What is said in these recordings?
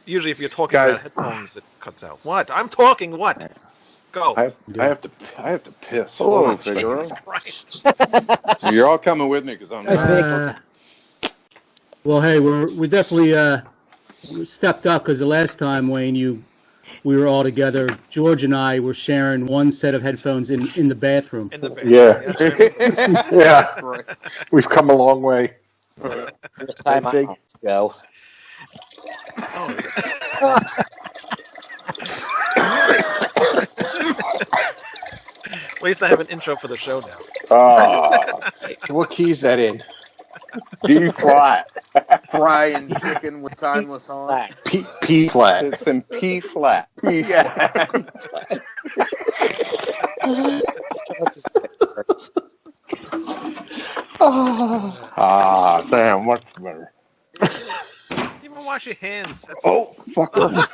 Usually, if you're talking about headphones, it cuts out. What? I'm talking. What? Go. I have to piss. Hello, Jesus Christ. You're all coming with me because I'm not. Well, hey, we definitely stepped up because the last time, Wayne, we were all together. George and I were sharing one set of headphones in the bathroom. Yeah. Yeah. Right. We've come a long way. First time I go. At least I have an intro for the show now. What key is that in? D flat. Frying chicken with timeless on. P flat. It's in P flat. Yeah. Damn, much better. Even wash your hands. That's fucker.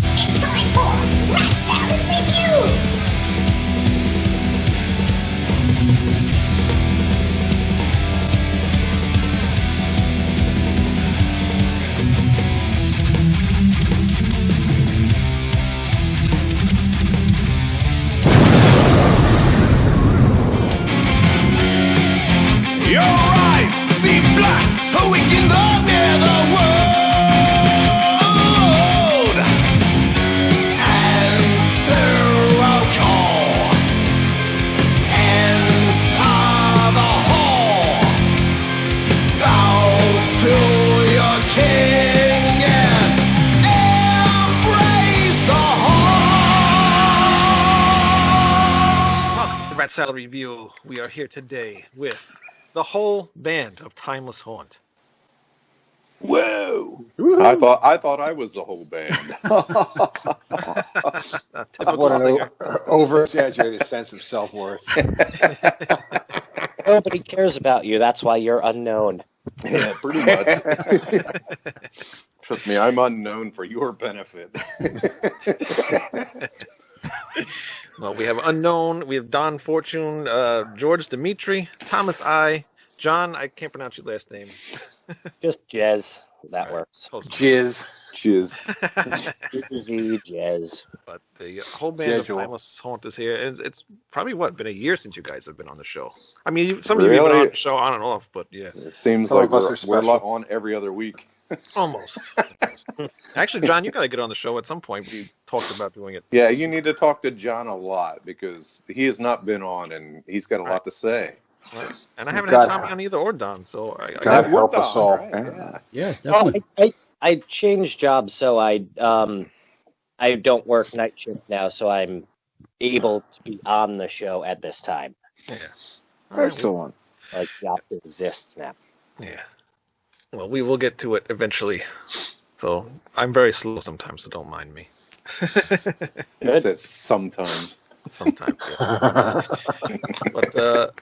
It's time for Rat Salad Review! Your eyes see black, awaken the netherworld. Answer our call. Enter the hall. Bow to your king and embrace the hall. Welcome to the Rat Salad Review. We are here today with the whole band of Timeless Haunt. Whoa! I thought I was the whole band. Typical singer. Over-exaggerated sense of self-worth. Nobody cares about you. That's why you're unknown. Yeah, pretty much. Trust me, I'm unknown for your benefit. Well, we have Unknown, we have Don Fortune, George Dimitri, Thomas I, John, I can't pronounce your last name. Just Jez. That works. Jizz. Cheers. Easy Jez. But the whole band of Timeless Haunt is here. And it's probably, been a year since you guys have been on the show. I mean, some of you have been on the show on and off, but yeah. It seems like we're on every other week. Almost. Actually, John, you got to get on the show at some point. We talked about doing it. Yeah, you need to talk to John a lot because he has not been on and he's got a lot to say. Right. And I haven't had Tommy on either or Don, so God help us all. Yeah, Well, definitely. I changed jobs, so I don't work night shift now, so I'm able to be on the show at this time. Yeah. Excellent. Like the option exists now. Yeah. Well, we will get to it eventually. So I'm very slow sometimes, so don't mind me. He says sometimes. Sometimes, yeah. But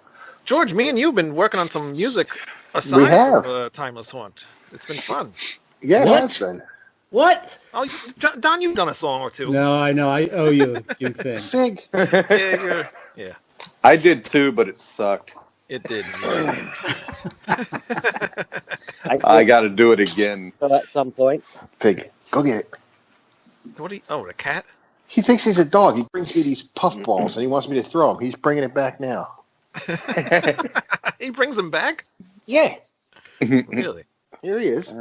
George, me and you have been working on some music aside from Timeless Haunt. It's been fun. Yeah, it has been. What? Oh, Don, you've done a song or two. No, I know. I owe you a few things. Fig. Yeah. I did too, but it sucked. It did. I got to do it again. So at some point. Pig, go get it. The cat? He thinks he's a dog. He brings me these puffballs, and he wants me to throw them. He's bringing it back now. He brings them back? Yeah. Really? Here he is.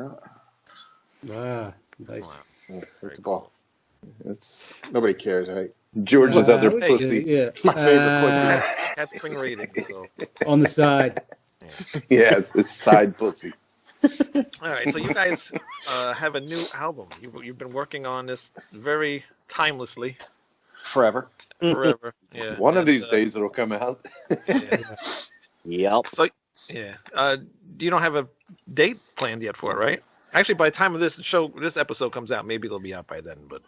Ah, nice. Wow. Here's the ball. Nobody cares, right? George's other pussy. Yeah. My favorite pussy. Cat's spring rating. So. On the side. Yeah, it's side pussy. All right, so you guys have a new album. You've been working on this very timelessly. Forever. Yeah. One of these days it'll come out. Yep. So, yeah. You don't have a date planned yet for it, right? Actually, by the time of this episode comes out, maybe it'll be out by then. But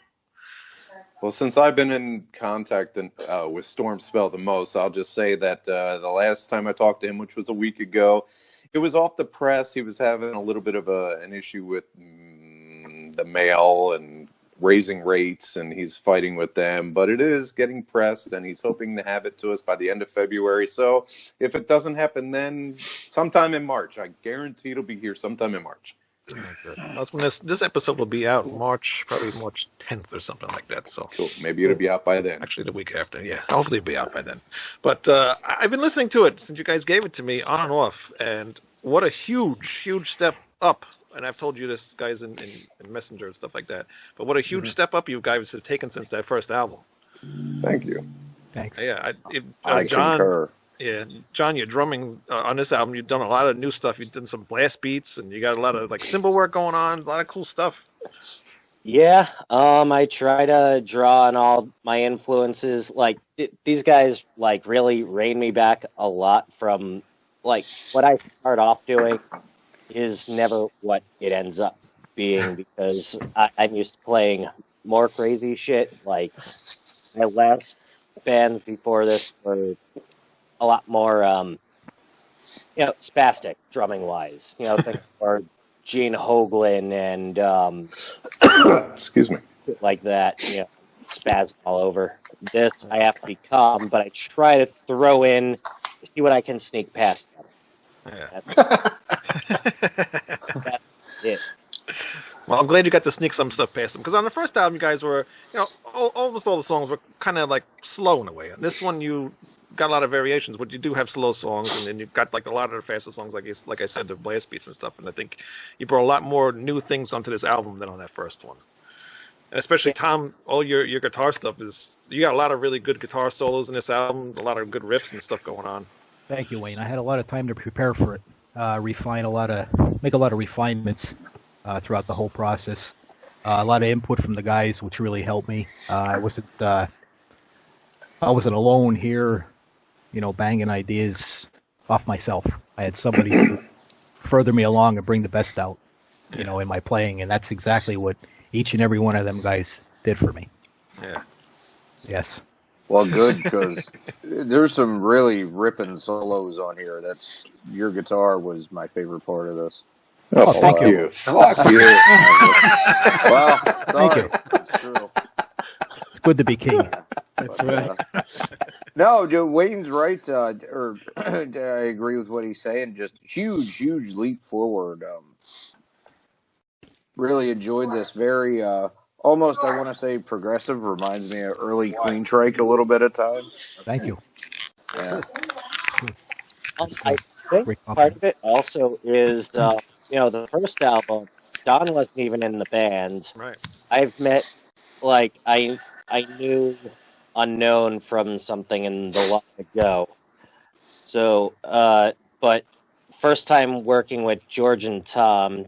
Well, since I've been in contact with Storm Spell the most, I'll just say that the last time I talked to him, which was a week ago, it was off the press. He was having a little bit of an issue with the mail and raising rates, and he's fighting with them. But it is getting pressed, and he's hoping to have it to us by the end of February. So if it doesn't happen then, sometime in March. I guarantee it'll be here sometime in March. That's when this episode will be out probably March 10th or something like that. So cool. Maybe it'll be out by then. Actually, the week after. Yeah, hopefully it'll be out by then. But I've been listening to it since you guys gave it to me on and off, and what a huge step up. And I've told you this, guys, in Messenger and stuff like that. But what a huge step up you guys have taken since that first album. Thank you. Thanks. Yeah, I John. concur. Yeah, John, your drumming on this album, you've done a lot of new stuff. You've done some blast beats, and you got a lot of like cymbal work going on. A lot of cool stuff. Yeah, I try to draw on all my influences. Like these guys, like really rein me back a lot from like what I start off doing is never what it ends up being because I'm used to playing more crazy shit. Like my last bands before this were a lot more, spastic drumming wise. Things for Gene Hoglan and excuse me, like that. Spaz all over. This I have to be calm, but I try to throw in, see what I can sneak past them. Yeah. That's it. Well, I'm glad you got to sneak some stuff past them because on the first album, you guys were, almost all the songs were kind of like slow in a way. On this one, you got a lot of variations, but you do have slow songs, and then you've got like a lot of the faster songs, like I said, the blast beats and stuff. And I think you brought a lot more new things onto this album than on that first one. And especially Tom, all your guitar stuff you got a lot of really good guitar solos in this album, a lot of good riffs and stuff going on. Thank you, Wayne. I had a lot of time to prepare for it, make a lot of refinements throughout the whole process. A lot of input from the guys, which really helped me. I wasn't alone here, banging ideas off myself. I had somebody to further me along and bring the best out, in my playing, and that's exactly what each and every one of them guys did for me. Yeah. Yes. Well, good, because there's some really ripping solos on here. Your guitar was my favorite part of this. Oh, thank you. Fuck you. Well, thank you. It's true. It's good to be king. That's right. No, Wayne's right. I agree with what he's saying. Just huge leap forward. Really enjoyed this. Very almost, I want to say, progressive. Reminds me of early Queensryche a little bit at times. Thank you. Yeah. I think part of it also is, the first album, Don wasn't even in the band. Right. I've met, I knew Unknown from something in the long ago. So, but first time working with George and Tom,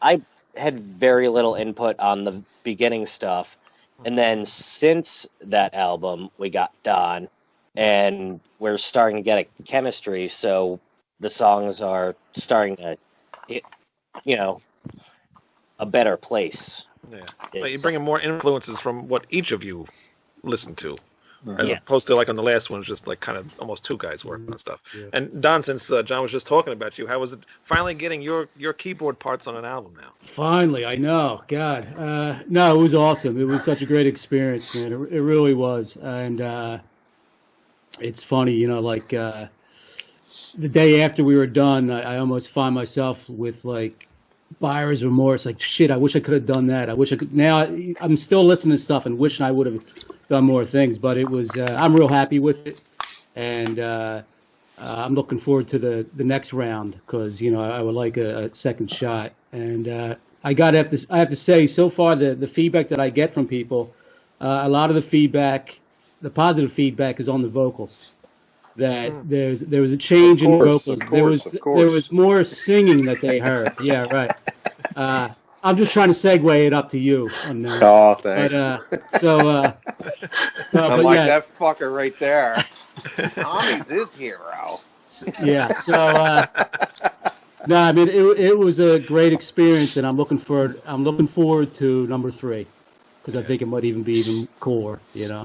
I had very little input on the beginning stuff. And then since that album, we got Don, and we're starting to get a chemistry, so the songs are starting to hit, a better place. Yeah. But you're bringing more influences from what each of you listen to. As opposed to like on the last one, it's just like kind of almost two guys working on stuff. Yeah. And Don, since John was just talking about you, how was it finally getting your keyboard parts on an album now? Finally, I know. God, no, it was awesome. It was such a great experience, man. It really was. And it's funny, the day after we were done, I almost find myself with like buyer's remorse. Like, shit, I wish I could have done that. I wish I could. Now I'm still listening to stuff and wishing I would have done more things, but it was I'm real happy with it, and I'm looking forward to the next round because I would like a second shot. And I have to say, so far the feedback that I get from people, a lot of the positive feedback is on the vocals. That there was a change in vocals. There was more singing that they heard. Yeah, right. I'm just trying to segue it up to you. Oh, thanks. I'm like that fucker right there. Tommy's his hero. Yeah. So, no, I mean it was a great experience, and I'm looking forward to number 3 because I think it might even be even cooler. Yeah,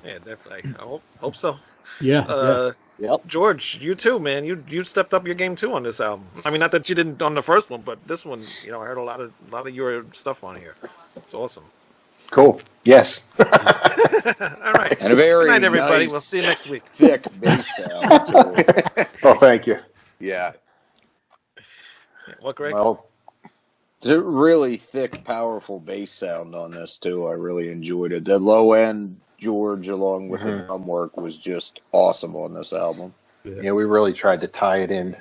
definitely. I hope so. Yeah. Yep. George, you too, man. You stepped up your game too on this album. I mean, not that you didn't on the first one, but this one, I heard a lot of your stuff on here. It's awesome. Cool. Yes. All right. And a very good night, everybody. nice, we'll see you next week. Thick bass sound. Oh, thank you. Yeah. What, Greg? Well, It's a really thick, powerful bass sound on this too. I really enjoyed it. The low end George, along with the drum work, was just awesome on this album. Yeah, we really tried to tie it in.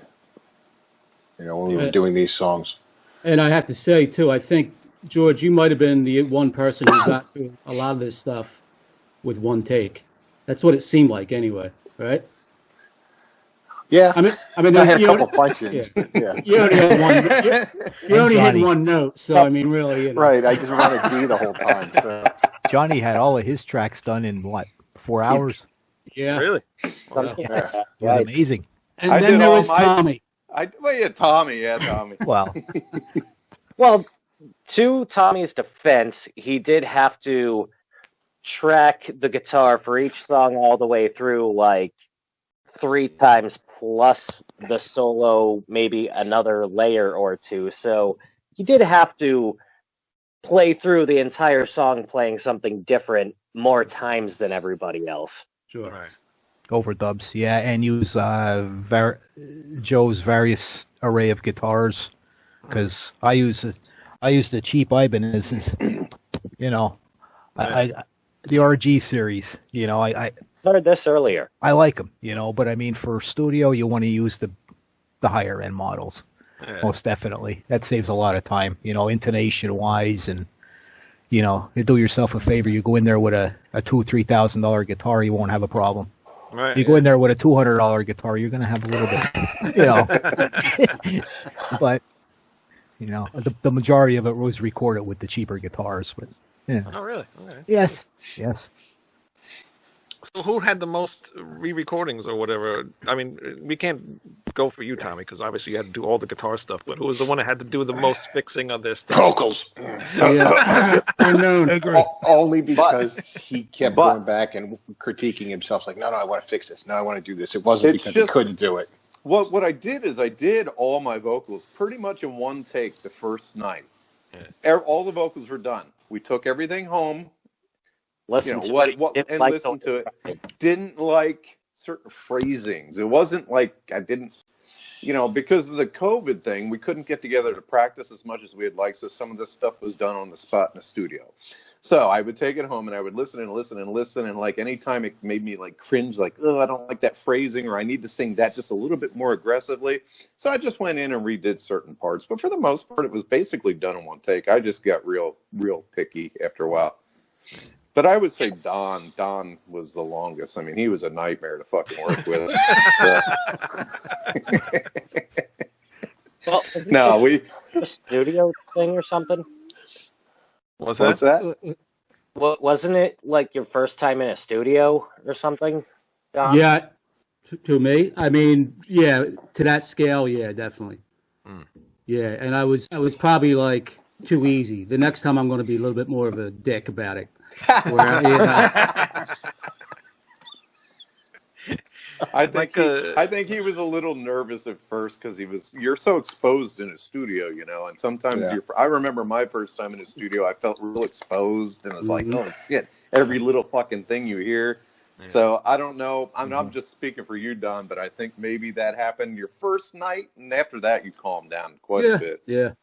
When we were doing these songs. And I have to say too, I think George, you might have been the one person who got through a lot of this stuff with one take. That's what it seemed like, anyway, right? Yeah, I mean, I had a couple punch-ins. Yeah. You only had one. You only had one note, so I mean, really, right? I just wanted to be the whole time. So. Johnny had all of his tracks done in what, 4 hours? Yeah, Really? Wow. Yes. It was amazing. And then there was Tommy. Tommy. Well, to Tommy's defense, he did have to track the guitar for each song all the way through, like 3 times plus the solo, maybe another layer or two. So he did have to play through the entire song playing something different more times than everybody else. Sure. Right. Overdubs, yeah, and use Joe's various array of guitars, because I use the cheap Ibanez, I the RG series, I heard this earlier. I like them, but I mean, for studio, you want to use the higher end models, most definitely. That saves a lot of time, intonation wise, and you do yourself a favor. You go in there with a $2,000-$3,000 guitar, you won't have a problem. Right. You go in there with a $200 guitar, you're going to have a little bit, but the majority of it was recorded with the cheaper guitars. But yeah. Oh, really? Okay. Yes. So who had the most re-recordings or whatever? I mean, we can't go for you, Tommy, because obviously you had to do all the guitar stuff. But who was the one that had to do the most fixing of this stuff? Vocals. Unknown. Only because he kept going back and critiquing himself, like, no, I want to fix this. No, I want to do this. It wasn't because he couldn't do it. What I did is I did all my vocals pretty much in one take the first night. Yeah. All the vocals were done. We took everything home. Listen to it. Didn't like certain phrasings. It wasn't like I didn't, because of the COVID thing, we couldn't get together to practice as much as we'd like. So some of this stuff was done on the spot in the studio. So I would take it home and I would listen. And like anytime it made me like cringe, like, oh, I don't like that phrasing, or I need to sing that just a little bit more aggressively. So I just went in and redid certain parts. But for the most part, it was basically done in one take. I just got real picky after a while. But I would say Don was the longest. I mean, he was a nightmare to fucking work with. Well, no, a studio thing or something. What's that? Well, wasn't it like your first time in a studio or something, Don? Yeah, to me. I mean, yeah, to that scale, yeah, definitely. Yeah, and I was probably like too easy. The next time I'm going to be a little bit more of a dick about it. I think he was a little nervous at first because you're so exposed in a studio, and sometimes I remember my first time in a studio, I felt real exposed, and it's like, oh shit, every little fucking thing you hear. Yeah. So I don't know. I'm just speaking for you, Don, but I think maybe that happened your first night, and after that you calmed down quite a bit. Yeah.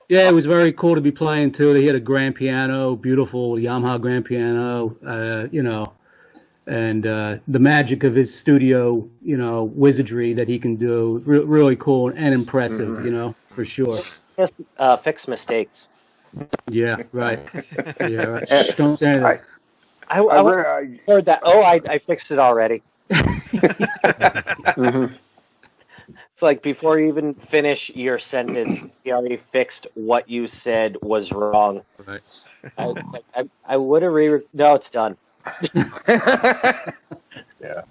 Yeah, it was very cool to be playing too. He had a grand piano, beautiful Yamaha grand piano, and the magic of his studio, wizardry that he can do, really cool and impressive, for sure. Fix mistakes. Yeah, right. Yeah, right. Don't say that. I heard that. Oh, I fixed it already. It's like before you even finish your sentence, you already fixed what you said was wrong. Right. I would have No, it's done. Yeah.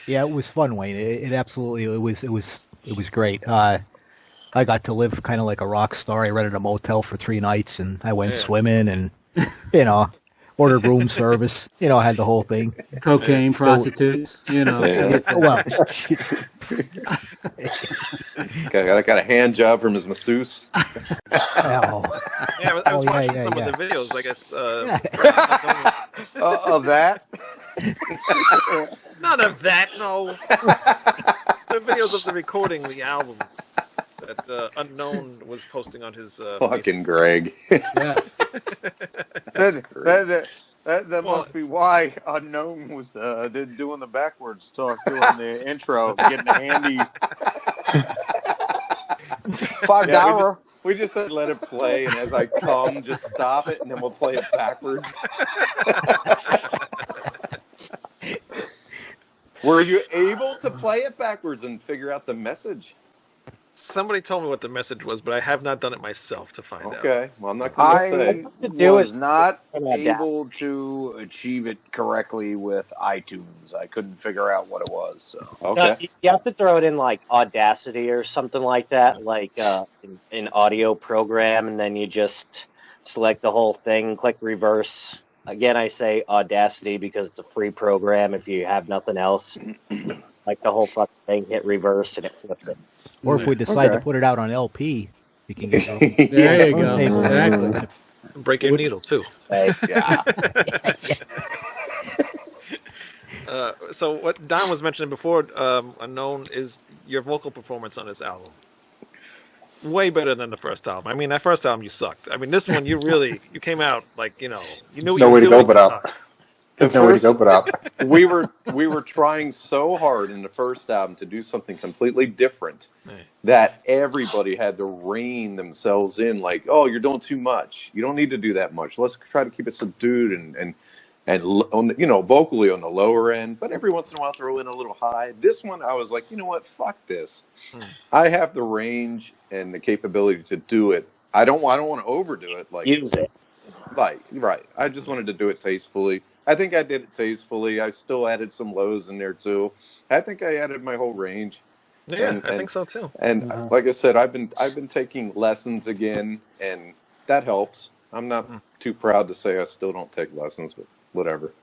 Yeah, it was fun, Wayne. It absolutely it was great. I got to live kind of like a rock star. I rented a motel for 3 nights, and I went swimming, and ordered room service. Had the whole thing. Cocaine, prostitutes. Well, got a hand job from his masseuse. Yeah, I was watching some of the videos. I guess. Of that? None of that. No. The videos of the recording, the album. that Unknown was posting on his fucking Greg. Yeah. That must be why Unknown was doing the backwards talk, doing the intro, getting a handy $5. We just said let it play, and as I come, just stop it, and then we'll play it backwards. Were you able to play it backwards and figure out the message? Somebody told me what the message was, but I have not done it myself to find out. Okay, well, I'm not going to say. I was not able to achieve it correctly with iTunes. I couldn't figure out what it was. So okay, you have to throw it in like Audacity or something like that, like an audio program, and then you just select the whole thing, click reverse. Again, I say Audacity because it's a free program. If you have nothing else, like the whole fucking thing, hit reverse and it flips it. Or if we decide to put it out on LP, we can get it. There you go. Exactly. Break your needle too. yeah. So what Don was mentioning before, Unknown, is your vocal performance on this album. Way better than the first album. I mean, that first album you sucked. I mean, this one you came out like, you knew no way to go but up. No way to go but up. We were trying so hard in the first album to do something completely different that everybody had to rein themselves in. Like, oh, you're doing too much. You don't need to do that much. Let's try to keep it subdued and on the, vocally on the lower end. But every once in a while, throw in a little high. This one, I was like, you know what? Fuck this. I have the range and the capability to do it. I don't want to overdo it. Like use it. Right. I just wanted to do it tastefully. I think I did it tastefully. I still added some lows in there too. I think I added my whole range. Yeah, I think so too. And like I said, I've been taking lessons again, and that helps. I'm not too proud to say I still don't take lessons, but whatever.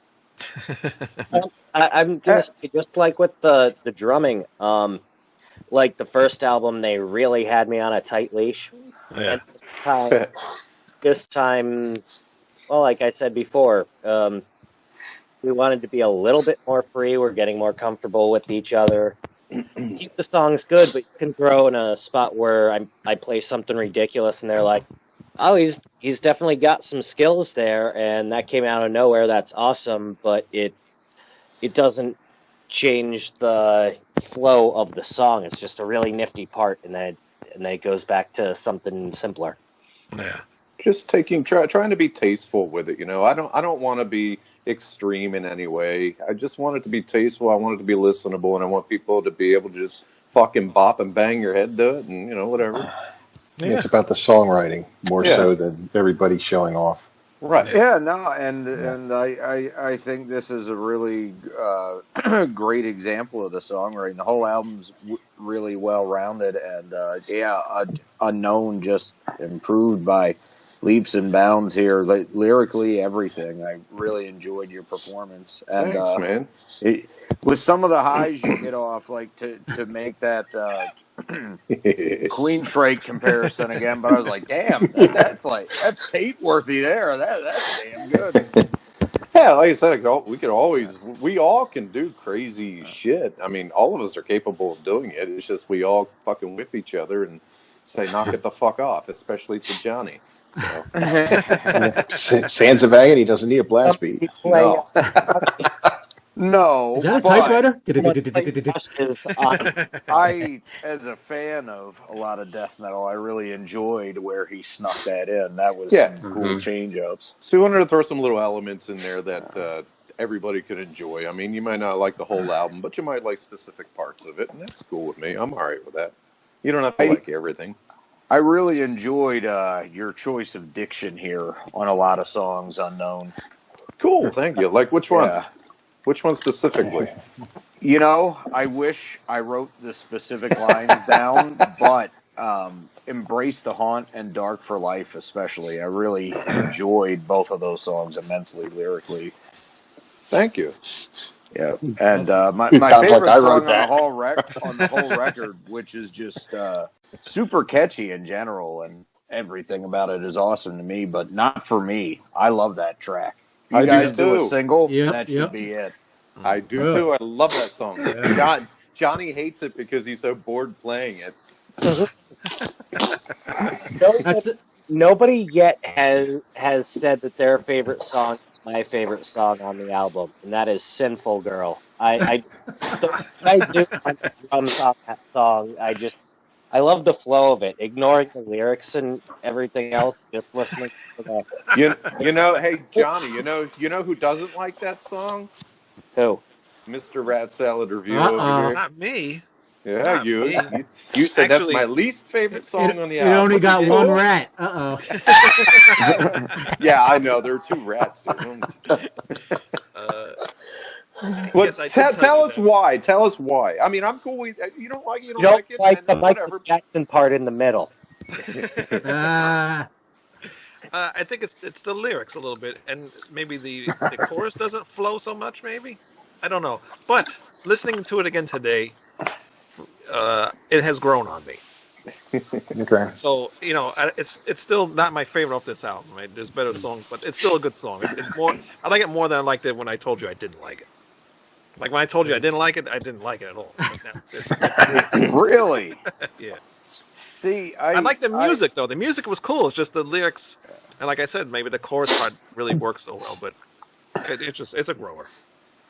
I'm just like with the drumming. Like the first album, they really had me on a tight leash. Yeah. And this time, well, like I said before, we wanted to be a little bit more free. We're getting more comfortable with each other. Keep the songs good, but you can throw in a spot where I play something ridiculous, and they're like, "Oh, he's definitely got some skills there," and that came out of nowhere. That's awesome, but it doesn't change the flow of the song. It's just a really nifty part, and then it goes back to something simpler. Yeah. Just trying to be tasteful with it, I don't want to be extreme in any way. I just want it to be tasteful. I want it to be listenable, and I want people to be able to just fucking bop and bang your head to it, and whatever. Yeah. It's about the songwriting more so than everybody showing off. Right. Yeah. No. And I think this is a really great example of the songwriting. The whole album's really well rounded, and Unknown just improved by leaps and bounds here, lyrically, everything. I really enjoyed your performance. And, thanks, man. With some of the highs you get off, like to make that Queen Freight comparison again, but I was like, damn, that's tape worthy there. That's damn good. Yeah, like I said, we all can do crazy shit. I mean, all of us are capable of doing it. It's just we all fucking whip each other and say, knock it the fuck off, especially to Johnny. Sands of Agony doesn't need a blast beat. No. No. Is that a typewriter? I, as a fan of a lot of death metal, I really enjoyed where he snuck that in. That was cool change-ups. So we wanted to throw some little elements in there that everybody could enjoy. I mean, you might not like the whole album, but you might like specific parts of it, and that's cool with me. I'm all right with that. You don't have to like everything. I really enjoyed your choice of diction here on a lot of songs, Unknown. Cool, thank you. Like which one? Which one specifically? I wish I wrote the specific lines down, but Embrace the Haunt and Dark for Life especially. I really enjoyed both of those songs immensely lyrically. Thank you. Yeah, and my favorite song on the whole record, which is just super catchy in general, and everything about it is awesome to me, but not for me. I love that track. You guys do a single, that should be it. I do too. I love that song. Johnny hates it because he's so bored playing it. Nobody yet has said that their favorite song is my favorite song on the album, and that is "Sinful Girl." I do on the drums on that song. I love the flow of it, ignoring the lyrics and everything else, just listening to the. You know, hey Johnny, you know who doesn't like that song? Who? Mr. Rat Salad Review over here. Not me. Yeah, Not you. me. You said Actually, that's my least favorite song on the You album. only got one rat. Yeah, I know. There are 2 rats. Tell us why. Tell us why. I mean, I'm cool with you. Don't like it. You don't like it. Like the whatever. Michael Jackson part in the middle. I think it's the lyrics a little bit, and maybe the chorus doesn't flow so much. Maybe I don't know. But listening to it again today, it has grown on me. Okay. So it's still not my favorite off this album. Right? There's better songs, but it's still a good song. It's more. I like it more than I liked it when I told you I didn't like it. Like when I told you I didn't like it at all. Really? Yeah. See, I like the music though. The music was cool. It's just the lyrics, and like I said, maybe the chorus part really works so well. But it's a grower.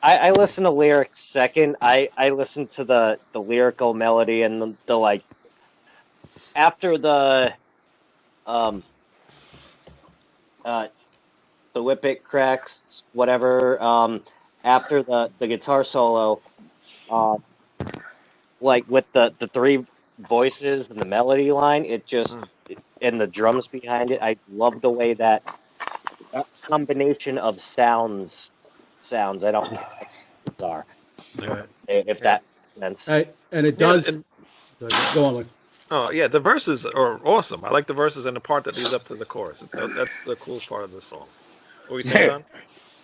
I listen to lyrics second. I listen to the lyrical melody and the like. After the whippet cracks, whatever. After the guitar solo, like with the 3 voices and the melody line, it just and the drums behind it. I love the way that combination of sounds. I don't know what guitar, if that makes sense. And it does. Go on, Luke. Oh yeah, the verses are awesome. I like the verses and the part that leads up to the chorus. That's the coolest part of the song. What were you saying, Don?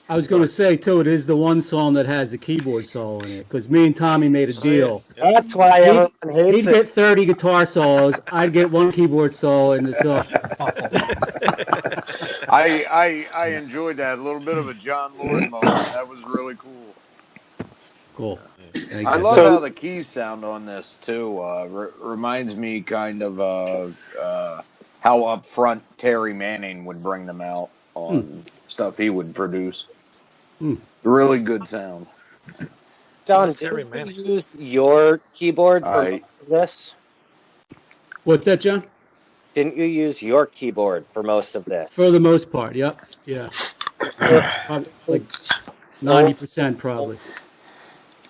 I was going to say too, it is the one song that has the keyboard solo in it because me and Tommy made a deal. That's why everyone hates He'd get 30 guitar solos. I'd get 1 keyboard solo in the song. I enjoyed that. A little bit of a John Lord moment. That was really cool. Cool. I love how the keys sound on this too. Reminds me kind of how up front Terry Manning would bring them out on stuff he would produce. Really good sound. John, did you use your keyboard for this? What's that, John? Didn't you use your keyboard for most of this? For the most part, yep. Yeah. Like 90% probably.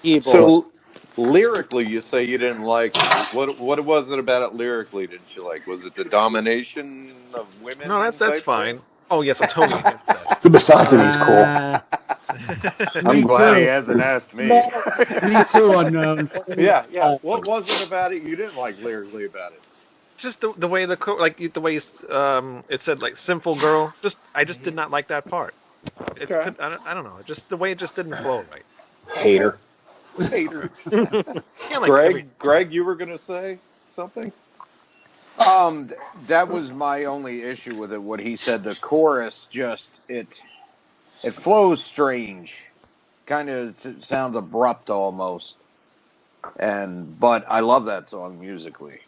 Keyboard. So lyrically, you say you didn't like what was it about it lyrically? Didn't you like? Was it the domination of women? No, that's fine. Oh yes, I'm totally against that. The misogyny's cool. I'm glad he hasn't asked me. Me too, unknown. Yeah. What was it about it you didn't like lyrically about it? Just the way the way it said like "simple girl." I just did not like that part. I don't know. Just the way it just didn't flow right. Hater. Greg, you were gonna say something? That was my only issue with it. What he said, the chorus just it flows strange, kind of sounds abrupt almost. But I love that song musically.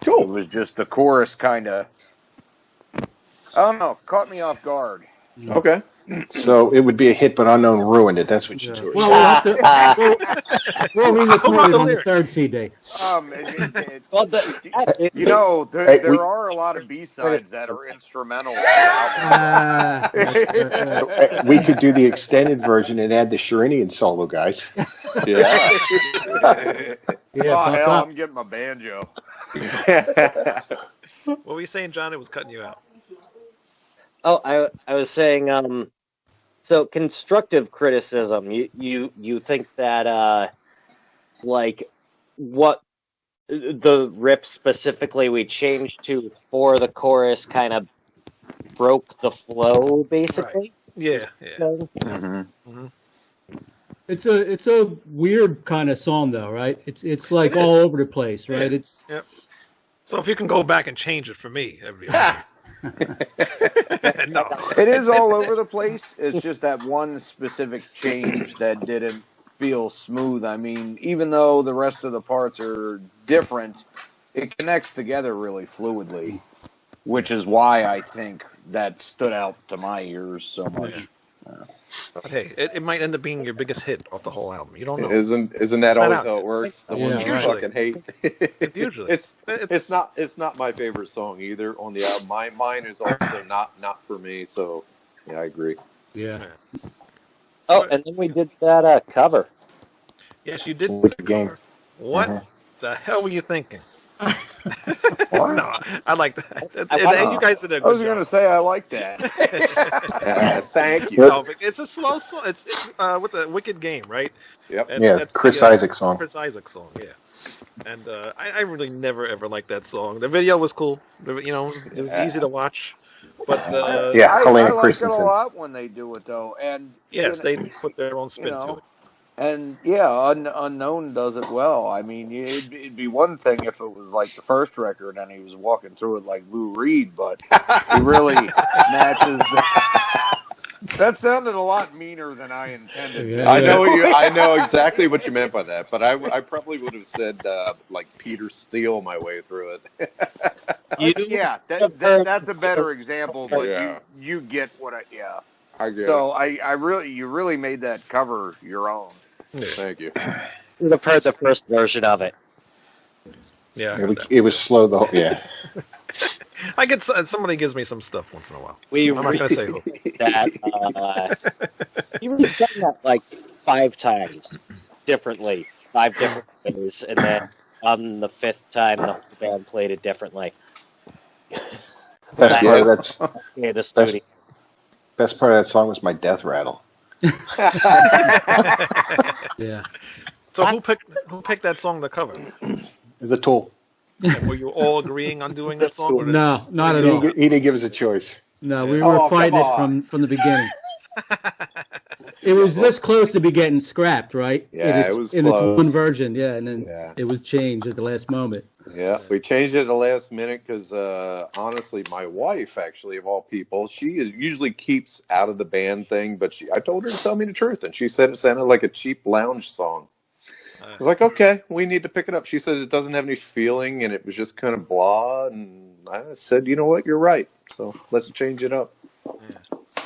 Cool. It was just the chorus kind of, I don't know, caught me off guard. Okay. So it would be a hit, but Unknown ruined it. That's what you do. Well, we'll re-record it on the 3rd CD. There are a lot of B-sides that are instrumental. We could do the extended version and add the Sharinian solo, guys. Yeah. Oh, hell, I'm getting my banjo. What were you saying, John? It was cutting you out. Oh, I was saying, so constructive criticism. You think that like what the rip specifically we changed to for the chorus kind of broke the flow, basically. Right. Yeah. Mm-hmm. It's a weird kind of song though, right? It's like all over the place, right? Yeah. It's Yep. So if you can go back and change it for me, no. It is all over the place. It's just that one specific change that didn't feel smooth. I mean, even though the rest of the parts are different, it connects together really fluidly, which is why I think that stood out to my ears so much. But hey, it might end up being your biggest hit off the whole album. You don't know. Isn't that always how it works? The ones you Usually. fucking hate. Usually, it's not my favorite song either on the album. Mine is also not for me. So yeah, I agree. Yeah. Oh, and then we did that cover. Yes, you did. Wicked Game. What the hell were you thinking? No, I like that. And you guys did a good I was job. going to say I like that. Thank you. No, but it's a slow song. It's with a Wicked Game, right? Yep. And Yeah, that's Chris the, Isaak song. Chris Isaak song, yeah. And I really never ever liked that song. The video was cool. You know, it was easy to watch. But Yeah, I Helena like Christensen. it a lot when they do it though, and yes, you know, they put their own spin to it. And yeah, Unknown does it well. I mean, it'd be one thing if it was like the first record and he was walking through it like Lou Reed, but he really matches. That sounded a lot meaner than I intended. Yeah. I know exactly what you meant by that, but I probably would have said like Peter Steele my way through it. Yeah, that's a better example, but Yeah. you get what I I get So you really made that cover your own. it. Thank you. You would have heard the first version of it. Yeah, It was slow the whole. Yeah. I get somebody gives me some stuff once in a while. I'm not gonna say who. That you re-sang that like 5 times differently, 5 different ways, and then on the 5th time the whole band played it differently. Best part of that's Yeah, the studio. best part of that song was my death rattle. Yeah. So who picked that song to cover? The Tool. And were you all agreeing on doing that song? Or did No, not at He all. didn't give us a choice. No, we were Oh, fighting come it from the beginning. It was this close to be getting scrapped, right? Yeah, it was in its close. one version, yeah, and then Yeah. it was changed at the last moment. Yeah, we changed it at the last minute because honestly, my wife, actually, of all people, usually keeps out of the band thing, but I told her to tell me the truth, and she said it sounded like a cheap lounge song. I was like, okay, we need to pick it up. She said it doesn't have any feeling, and it was just kind of blah, and I said, you know what, you're right, so let's change it up. Yeah.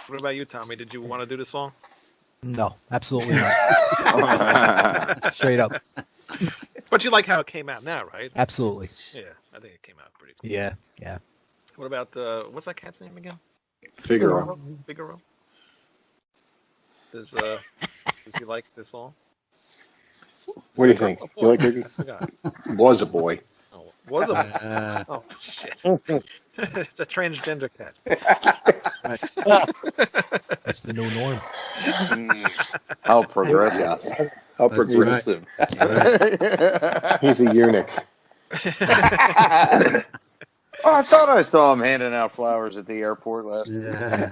What about you, Tommy? Did you want to do the song? No, absolutely not. Straight up. But you like how it came out now, right? Absolutely. Yeah, I think it came out pretty cool. Yeah, yeah. What about what's that cat's name again? Figaro. Figaro. Does he like this song? What do you think? You like I it? forgot. Was a boy. Oh, was a oh shit! It's a transgender cat. That's the new norm. How progressive. How That's progressive. He's a eunuch. Oh, I thought I saw him handing out flowers at the airport last night.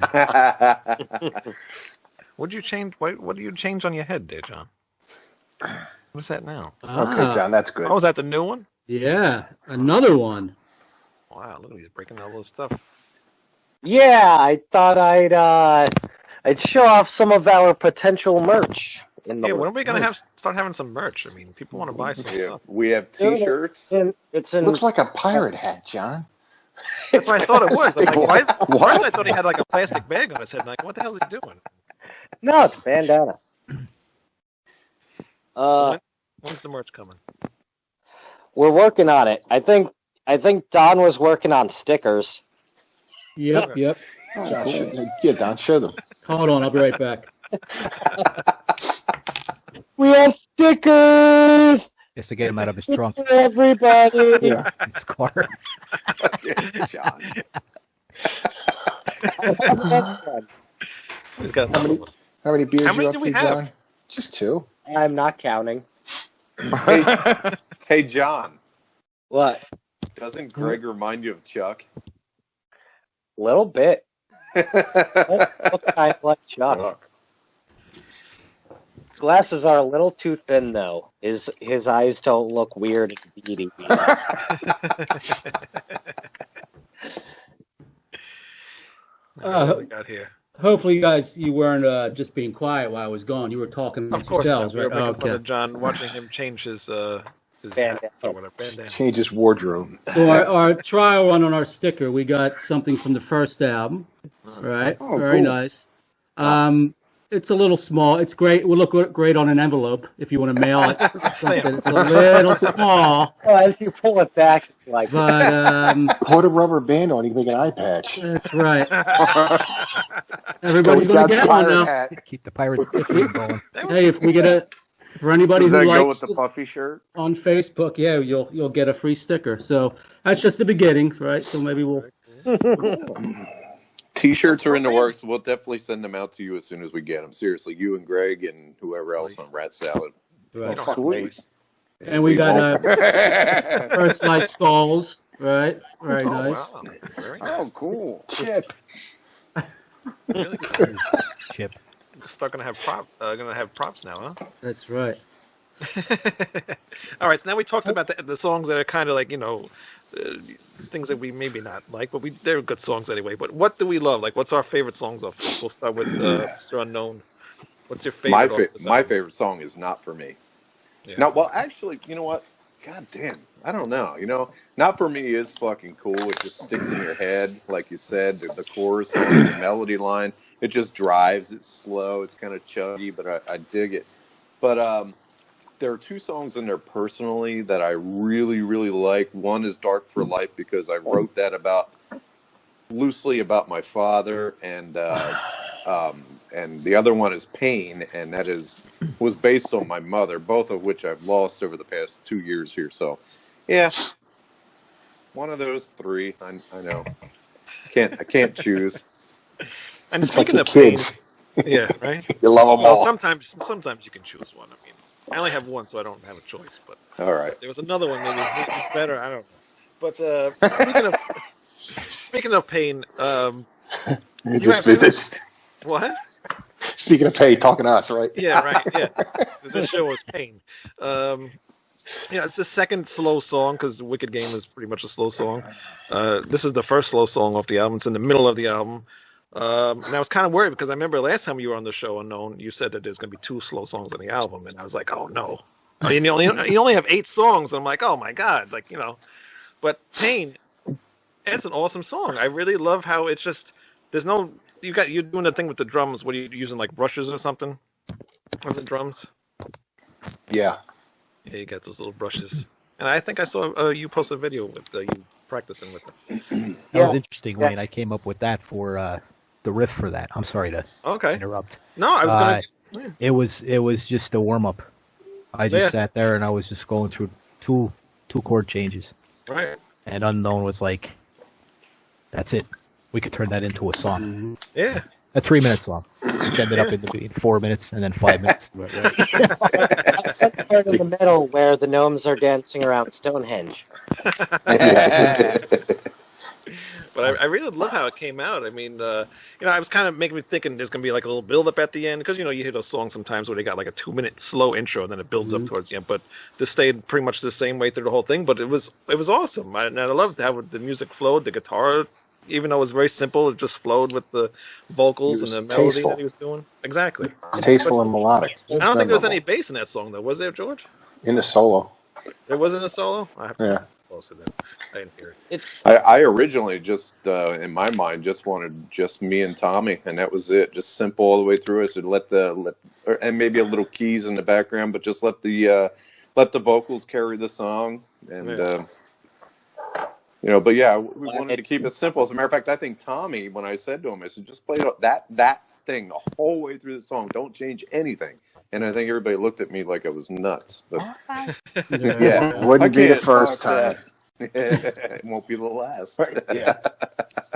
What'd you change? What do you change on your head, there, John? What's that now? Okay, John, that's good. Oh, is that the new one? Yeah, another one. Wow, look, he's breaking all those stuff. Yeah, I thought I'd show off some of our potential merch. In the Hey, when are we gonna start having some merch? I mean, people want to buy some stuff. We have T-shirts. It's in, Looks like a pirate hat, John. That's what I thought it was. I'm like, why? First I thought he had like a plastic bag on his head. I'm like, what the hell is he doing? No, it's a bandana. So when's the merch coming? We're working on it. I think Don was working on stickers. Yep. Yeah, Don, show them. Hold on, I'll be right back. We have stickers Just to get him out of his trunk. for everybody. Yeah. His car. John. He's got How many beers How many you do up we to, have? John? Just 2. I'm not counting. Hey, John. What? Doesn't Greg remind you of Chuck? Little bit. Look kind of like Chuck. His glasses are a little too thin, though. His eyes don't look weird and beady. what we got here. Hopefully, you guys, you weren't just being quiet while I was gone. You were talking Of amongst course, yourselves, we were right? making fun Okay. of John, watching him change his Bandana. Change his wardrobe. So our trial run on our sticker, we got something from the first album, right? Oh, Very cool. nice. It's a little small. It's great. It would look great on an envelope if you want to mail it. Something. It's a little small. Oh, as you pull it back, it's like. But put a rubber band on. You can make an eye patch. That's right. Everybody's gonna get one now. Keep the pirate going. Hey, if we get for anybody Does who that go likes with the puffy shirt on Facebook, yeah, you'll get a free sticker. So that's just the beginnings, right? So maybe we'll. T-shirts are in the works. We'll definitely send them out to you as soon as we get them. Seriously, you and Greg and whoever else on Rat Salad. Right. Oh, sweet. And we got personalized skulls, right? Very nice. Wow. Very nice. Oh, cool. Chip. Really good. Chip. We're still gonna have props now, huh? That's right. All right, so now we talked about the songs that are kind of like, things that we maybe not like, but they're good songs anyway. But what do we love? Like, what's our favorite songs off this? We'll start with Mr. Unknown. What's your favorite? My favorite song is Not For Me. Yeah. No, well, actually, you know what? God damn, I don't know. Not For Me is fucking cool. It just sticks in your head, like you said. The chorus, the melody line, it just drives. It's slow. It's kind of chuggy, but I dig it. But there are two songs in there personally that I really, really like. One is Dark for Life because I wrote that loosely about my father, and the other one is Pain, and that was based on my mother, both of which I've lost over the past 2 years here. So, yeah, one of those three. I know, I can't choose. And It's like speaking your of Pain, kids. yeah, right. You love them Well, all. sometimes you can choose one. I mean, I only have one, so I don't have a choice. But All right. there was another one, maybe it's better. I don't know. But speaking of Pain, you have what? Speaking of Pain, talking to us, right? Yeah, right. Yeah, this show was Pain. It's the second slow song because the Wicked Game is pretty much a slow song. This is the first slow song off the album. It's in the middle of the album. And I was kind of worried because I remember last time you were on the show, Unknown, you said that there's going to be 2 slow songs on the album, and I was like, oh no. You only have 8 songs, and I'm like, oh my god, But Pain, it's an awesome song. I really love how it's just you're doing the thing with the drums. What are you using, like brushes or something on the drums? Yeah. Yeah, you got those little brushes. And I think I saw you post a video with you practicing with them. That was interesting, Wayne. I came up with that for the riff for that. I'm sorry to interrupt. No, I was going to... It was just a warm-up. I just sat there and I was just going through two chord changes. Right. And Unknown was like, that's it. We could turn that into a song. Yeah. A 3-minute song, which ended up in 4 minutes and then 5 minutes. That's part in the middle where the gnomes are dancing around Stonehenge. But I really love how it came out. I mean, I was kind of making me thinking there's going to be like a little build-up at the end because, you hear those songs sometimes where they got like a 2-minute slow intro and then it builds up towards the end. But this stayed pretty much the same way through the whole thing. But it was awesome. And I loved how the music flowed, the guitar, even though it was very simple, it just flowed with the vocals and the melody that he was doing. Exactly. Tasteful and melodic. I don't think there was any bass in that song, though. Was there, George? In the solo. There wasn't a solo? I have to Yeah. close to that. I didn't hear it. I originally just, in my mind, just wanted just me and Tommy, and that was it. Just simple all the way through. I said and maybe a little keys in the background, but just let the vocals carry the song. And but yeah, we wanted to keep it simple. As a matter of fact, I think Tommy, when I said to him, I said, just play that thing the whole way through the song. Don't change anything. And I think everybody looked at me like I was nuts. But yeah, Wouldn't be the first time. It won't be the last. Yeah.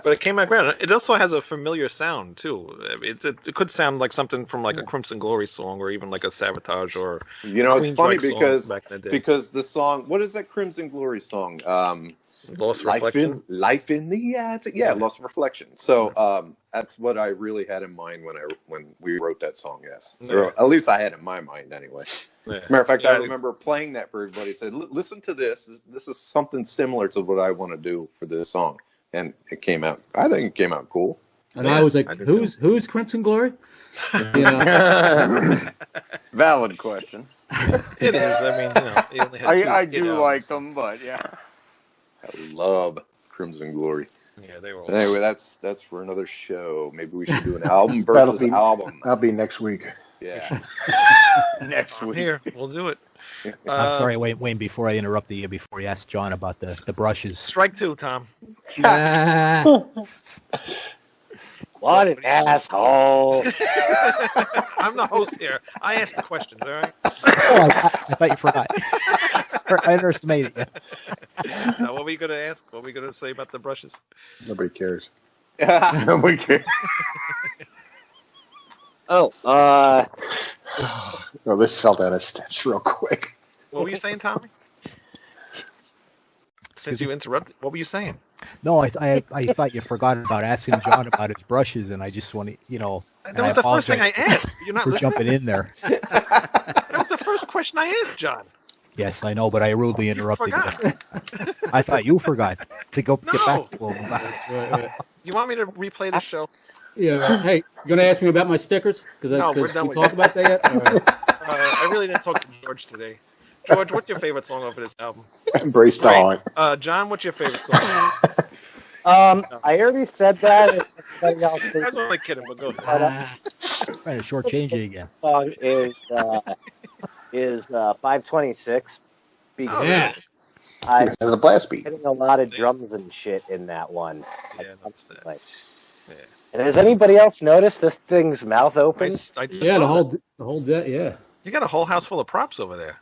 But it came out great. It also has a familiar sound too. It could sound like something from like a Crimson Glory song, or even like a Sabotage, or it's funny Queensryche because the song. What is that Crimson Glory song? Lost Reflection. Life in the attic. Yeah, Lost Reflection. So that's what I really had in mind when we wrote that song. Yes, or at least I had in my mind anyway. Yeah. Matter of fact, I remember playing that for everybody. Said, "Listen to this. This is something similar to what I want to do for this song." And it came out. I think it came out cool. And I was like, "Who's Crimson Glory?" Valid question. It is. I mean, you only have I two do albums. like them, but yeah. I love Crimson Glory. Yeah, they were. But anyway, that's for another show. Maybe we should do an album versus album. That'll be next week. Yeah. Next I'm week. here. We'll do it. I'm sorry, Wayne. Before I interrupt you, before you ask John about the brushes. Strike two, Tom. What an asshole! I'm the host here. I asked the questions. All right. Oh, I thought you forgot. I underestimated you. Now, what were you going to ask? What were you going to say about the brushes? Nobody cares. Nobody cares. Oh, Well, this fell down a stench real quick. What were you saying, Tommy? Since you interrupted, what were you saying? No, I thought you forgot about asking John about his brushes, and I just want to, That was the first thing I asked. You're not for listening? jumping in there. That was the first question I asked, John. Yes, I know, but I rudely interrupted you. forgot. I thought you forgot to go get No. back to him. You want me to replay the show? Yeah. Hey, you gonna ask me about my stickers? Because No, we're done we with talk that. about that yet? All right. I really didn't talk to George today. George, what's your favorite song off of this album? Embrace the haunt. John, what's your favorite song? I already said that. Everybody else I was only kidding, but go ahead. Trying to shortchange you again. song is 526 because Yeah. I'm There's a blast beat. getting a lot of drums and shit in that one. Yeah, that's that. Like, Yeah. and has anybody else noticed this thing's mouth open? I just Yeah, saw the whole yeah. You got a whole house full of props over there.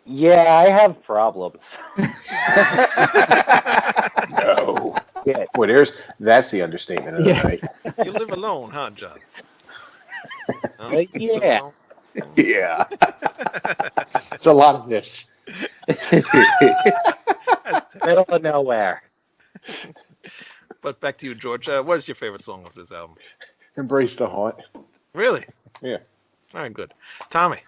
Yeah, I have problems. No. Yeah. Well, that's the understatement of the night. You live alone, huh, John? Huh? Yeah. Yeah. It's a lot of this. Middle of nowhere. But back to you, George. What is your favorite song of this album? Embrace the haunt. Really? Yeah. All right, good. Tommy.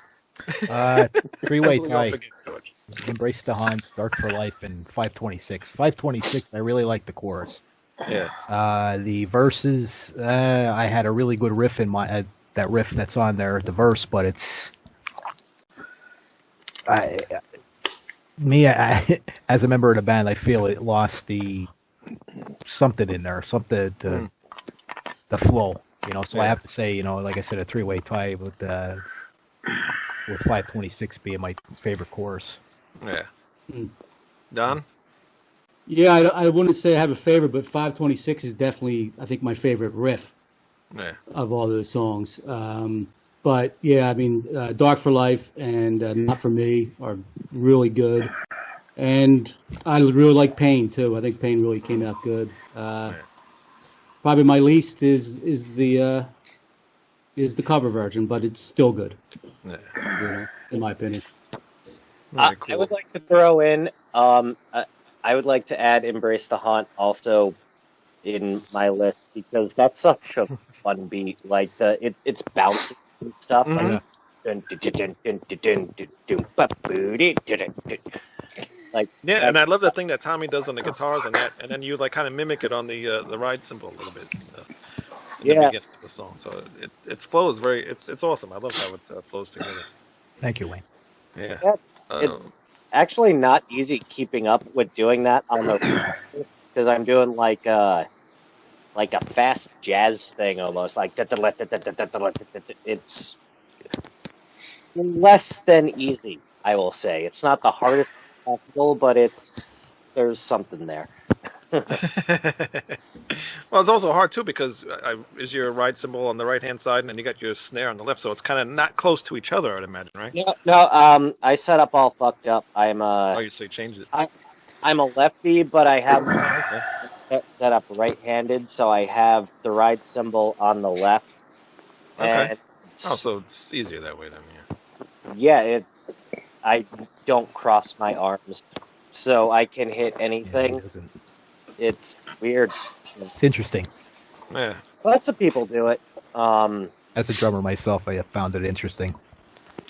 Three-way We don't tie. forget George. Embrace the Hunt, Dark for Life, and 526. 526, I really like the chorus. Yeah. The verses, I had a really good riff in my that riff that's on there, the verse, but it's as a member of the band, I feel it lost the something in there, something the flow, So I have to say, like I said, a three-way tie with 526 being my favorite chorus. Yeah. Don? Yeah, I wouldn't say I have a favorite, but 526 is definitely, I think, my favorite riff Yeah. of all those songs. But yeah, I mean, Dark for Life and Not For Me are really good. And I really like Pain too. I think Pain really came out good. Probably my least is the cover version, but it's still good. Yeah. In my opinion. Very cool. I would like to throw in. I would like to add "Embrace the Haunt" also in my list because that's such a fun beat. Like it's bouncy and stuff. Like Yeah, and I love that thing that Tommy does on the guitars and then you like kind of mimic it on the ride cymbal a little bit. In the beginning of the song, so it flows very. It's awesome. I love how it flows together. Thank you, Wayne. Yeah. It's actually not easy keeping up with doing that on the because I'm doing like a fast jazz thing almost like it's less than easy. I will say it's not the hardest possible, but there's something there. Well, it's also hard too because is your ride cymbal on the right hand side and then you got your snare on the left, so it's kind of not close to each other. I'd imagine, right? No. I set up all fucked up. Oh, you say changed it. I'm a lefty, but I have set up right-handed, so I have the ride cymbal on the left. Okay. And Oh, so it's easier that way then. yeah, I don't cross my arms, so I can hit anything. It's weird. It's interesting. Yeah. Lots of people do it. As a drummer myself, I have found it interesting.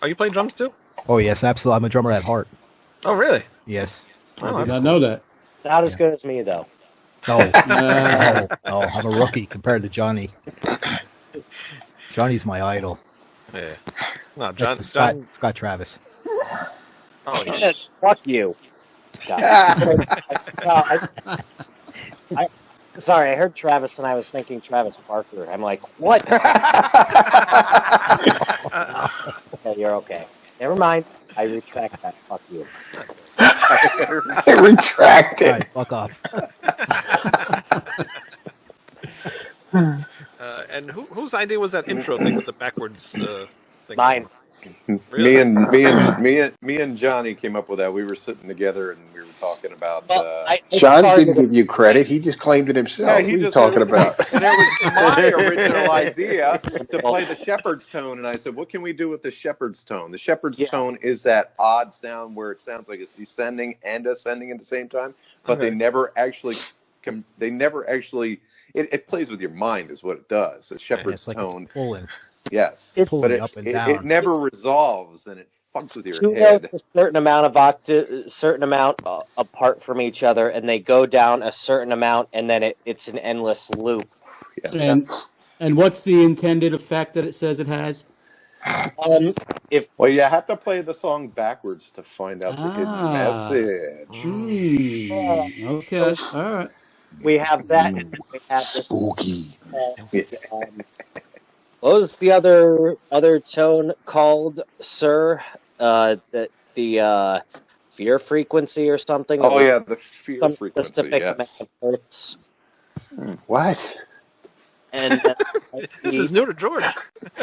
Are you playing drums too? Oh yes, absolutely. I'm a drummer at heart. Oh, really? Yes. I did not know that. Not as good as me, though. No, no, I'm a rookie compared to Johnny. Johnny's my idol. Yeah. No, That's the John. Scott Travis. Oh, yeah. Yes, fuck you. Scott. Sorry, I heard Travis and I was thinking Travis Barker. I'm like, what? Okay, you're okay. Never mind. I retract that. Fuck you. Retract All it. right, fuck off. And whose idea was that intro thing with the backwards thing? Mine. Really? Me and Johnny came up with that. We were sitting together and we were talking about. John didn't give you credit. He just claimed it himself. Yeah, what are you talking about? And it was my original idea to play the shepherd's tone. And I said, what can we do with the shepherd's tone? The shepherd's tone is that odd sound where it sounds like it's descending and ascending at the same time, but they never actually it plays with your mind is what it does. The shepherd's like tone. Pulling. Yes. It's but pulling up and down. It never resolves and it fucks with your Two head. notes a certain amount apart from each other, and they go down a certain amount, and then it's an endless loop. Yes. And what's the intended effect that it says it has? Well, you have to play the song backwards to find out the hidden message. Okay, all right. We have that, and then we have this. Spooky. What was the other tone called, sir? The fear frequency or something? Oh yeah, the fear Some frequency. specific Yes. amount of hertz. What? And This is new to George.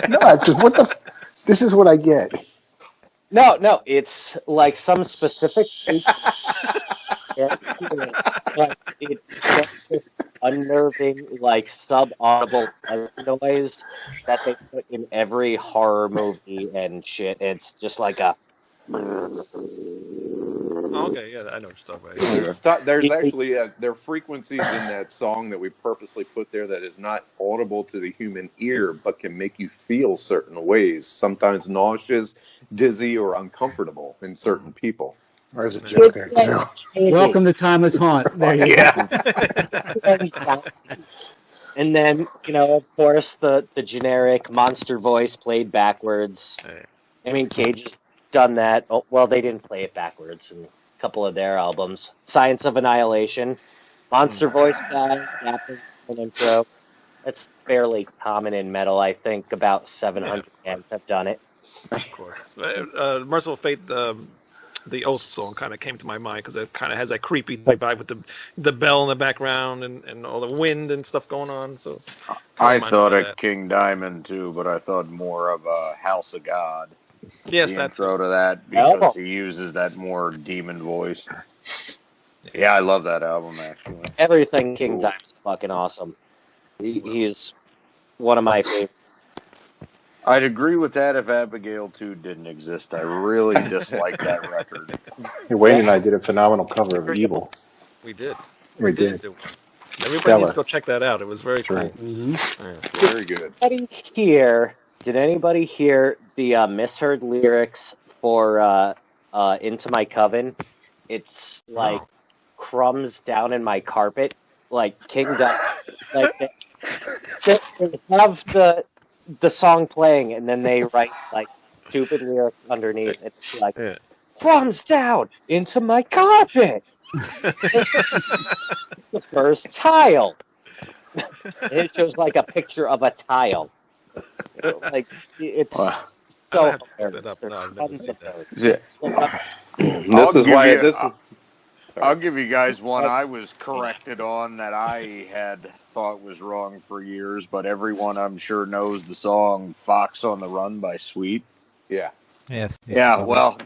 No, it's just, this is what I get. No, it's like some specific. But it's just this unnerving, like sub-audible noise that they put in every horror movie and shit. It's just like a. Okay, yeah, I know what you're talking about. There's actually there are frequencies in that song that we purposely put there that is not audible to the human ear, but can make you feel certain ways. Sometimes nauseous, dizzy, or uncomfortable in certain people. There's a joke there too. Welcome to Timeless Haunt. There you go. And then, of course, the generic monster voice played backwards. I mean, Cage has done that. Oh, well, they didn't play it backwards in a couple of their albums. Science of Annihilation, monster voice guy, rapping an intro. That's fairly common in metal. I think about 700 bands have done it. Of course. Merciful Fate, the Oath song kind of came to my mind because it kind of has that creepy vibe with the bell in the background and all the wind and stuff going on. So I thought of King Diamond too, but I thought more of House of God. Yes, the that's intro to that because he uses that more demon voice. Yeah, I love that album actually. Everything King Diamond's fucking awesome. He's one of my favorites. I'd agree with that if Abigail 2 didn't exist. I really dislike that record. Wayne and I did a phenomenal cover of Evil. We did. We did. Everybody needs to go check that out. It was very cool. Mm-hmm. Yeah, very good. Did anybody hear the misheard lyrics for Into My Coven? It's like crumbs down in my carpet, like King Diamond. Like they have the song playing, and then they write like stupid lyrics underneath. It's like crumbs down into my carpet. It's the first tile. It shows like a picture of a tile. Like it's so hilarious. I'll give you guys one I was corrected on that I had thought was wrong for years, but everyone I'm sure knows the song Fox on the Run by Sweet. Yeah. Yes. Yeah, well,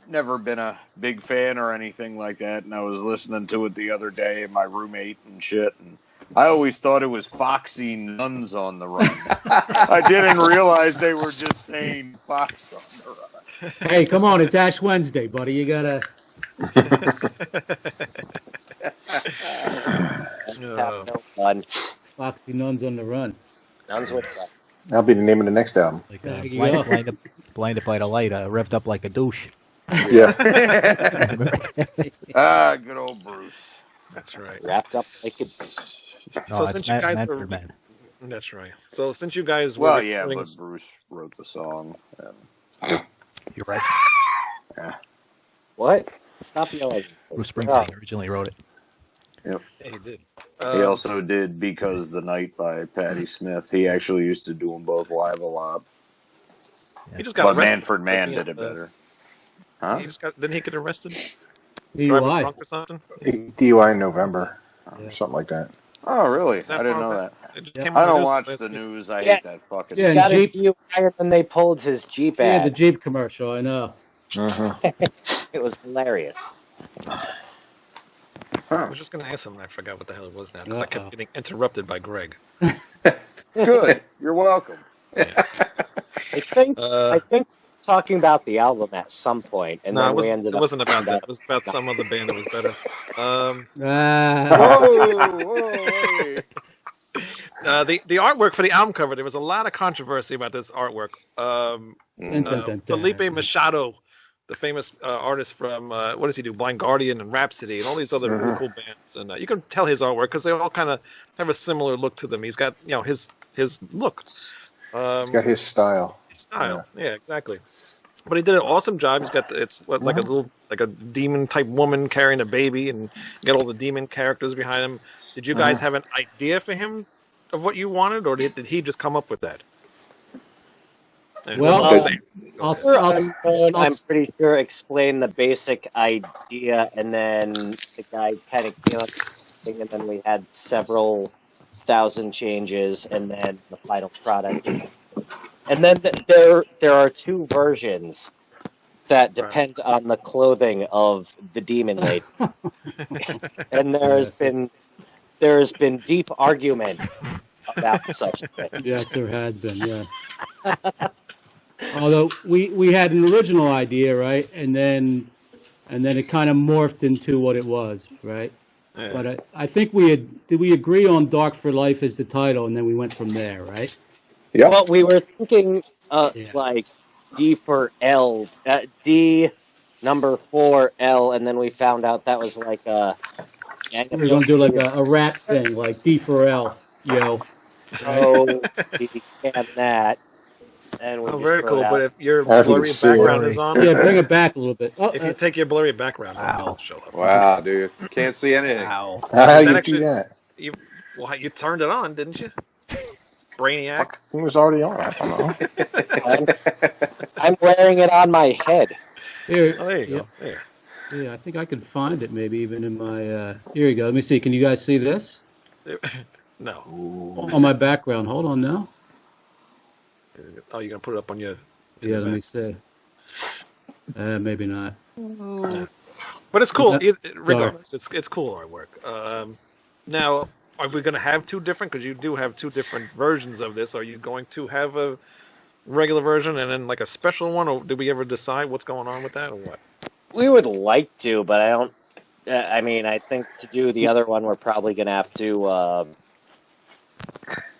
never been a big fan or anything like that, and I was listening to it the other day, my roommate and shit, and I always thought it was Foxy Nuns on the Run. I didn't realize they were just saying Fox on the Run. Hey, come on, it's Ash Wednesday, buddy. You gotta... Foxy Nuns on the Run. Nuns with That'll be the name of the next album. Like blinded by the light, revved up like a douche. Yeah. Good old Bruce. That's right. Wrapped up like a... So since you guys were... That's right. So since you guys were... Well, yeah, but Bruce wrote the song. You're right. What? Stop yelling. Bruce Springsteen originally wrote it. Yep. Yeah, he did. He also did Because the Night by Patti Smith. He actually used to do them both live a lot. He just got But arrested. Manfred Mann did it better. Huh? He just didn't he get arrested? DUI. Driving drunk or something? DUI in November, or something like that. Oh, really? Is that I didn't know wrong? that. It just Yeah. came I on don't news watch last the week. news. I Yeah. hate that fucking. Yeah, and Got Jeep. a higher than they pulled his Jeep Yeah, ad. the Jeep commercial. I know. It was hilarious. I was just going to ask him, and I forgot what the hell it was now, because I Uh-oh. kept getting interrupted by Greg. Good. You're welcome. Yeah. I think talking about the album at some point, and No, then it we wasn't, ended it up wasn't about that. It was about some other band that was better. Whoa, wait. The artwork for the album cover, there was a lot of controversy about this artwork. Dun, dun, dun, dun. Felipe Machado, the famous artist from, what does he do? Blind Guardian and Rhapsody and all these other really cool bands. And you can tell his artwork because they all kind of have a similar look to them. He's got, his look. He's got his style. Style. Yeah, exactly. But he did an awesome job. He's got like a demon type woman carrying a baby, and you got all the demon characters behind him. Did you guys have an idea for him of what you wanted, or did he just come up with that? And Well, what was it? I'm pretty sure explain the basic idea, and then the guy kind of came up with something, and then we had several thousand changes, and then the final product. And then there are two versions that depend on the clothing of the demon lady, and there has been deep argument about such things. Yes, there has been. Yeah. Although we had an original idea, right, and then it kind of morphed into what it was, right? Yeah. But I think did we agree on Dark for Life as the title, and then we went from there, right? Yep. Well, we were thinking Yeah. like D for L, D number 4L, and then we found out that was like a. We were going to do like a rap thing, like D for L, yo. Oh, and that. And we Oh, just very throw cool. it out. But if your I haven't blurry seen background it. is on, Yeah, bring it back a little bit. Oh, if you take your blurry background, it'll show up. Wow, dude. Can't see anything. Wow. How That you actually- do that? You turned it on, didn't you? Brainiac. It was already on. I don't know. I'm wearing it on my head. here, Oh, there you yeah, go. There. yeah, I think I could find it maybe even in my. Here you go. Let me see. Can you guys see this No. on my background? Hold on now. Oh, you're gonna put it up on your. Yeah, let me see. Maybe not. But it's cool. Yeah. Regardless, it's cool artwork. Now, are we gonna have two different? Because you do have two different versions of this. Are you going to have a regular version and then like a special one, or did we ever decide what's going on with that, or what? We would like to, but I don't. I mean, I think to do the other one, we're probably gonna have to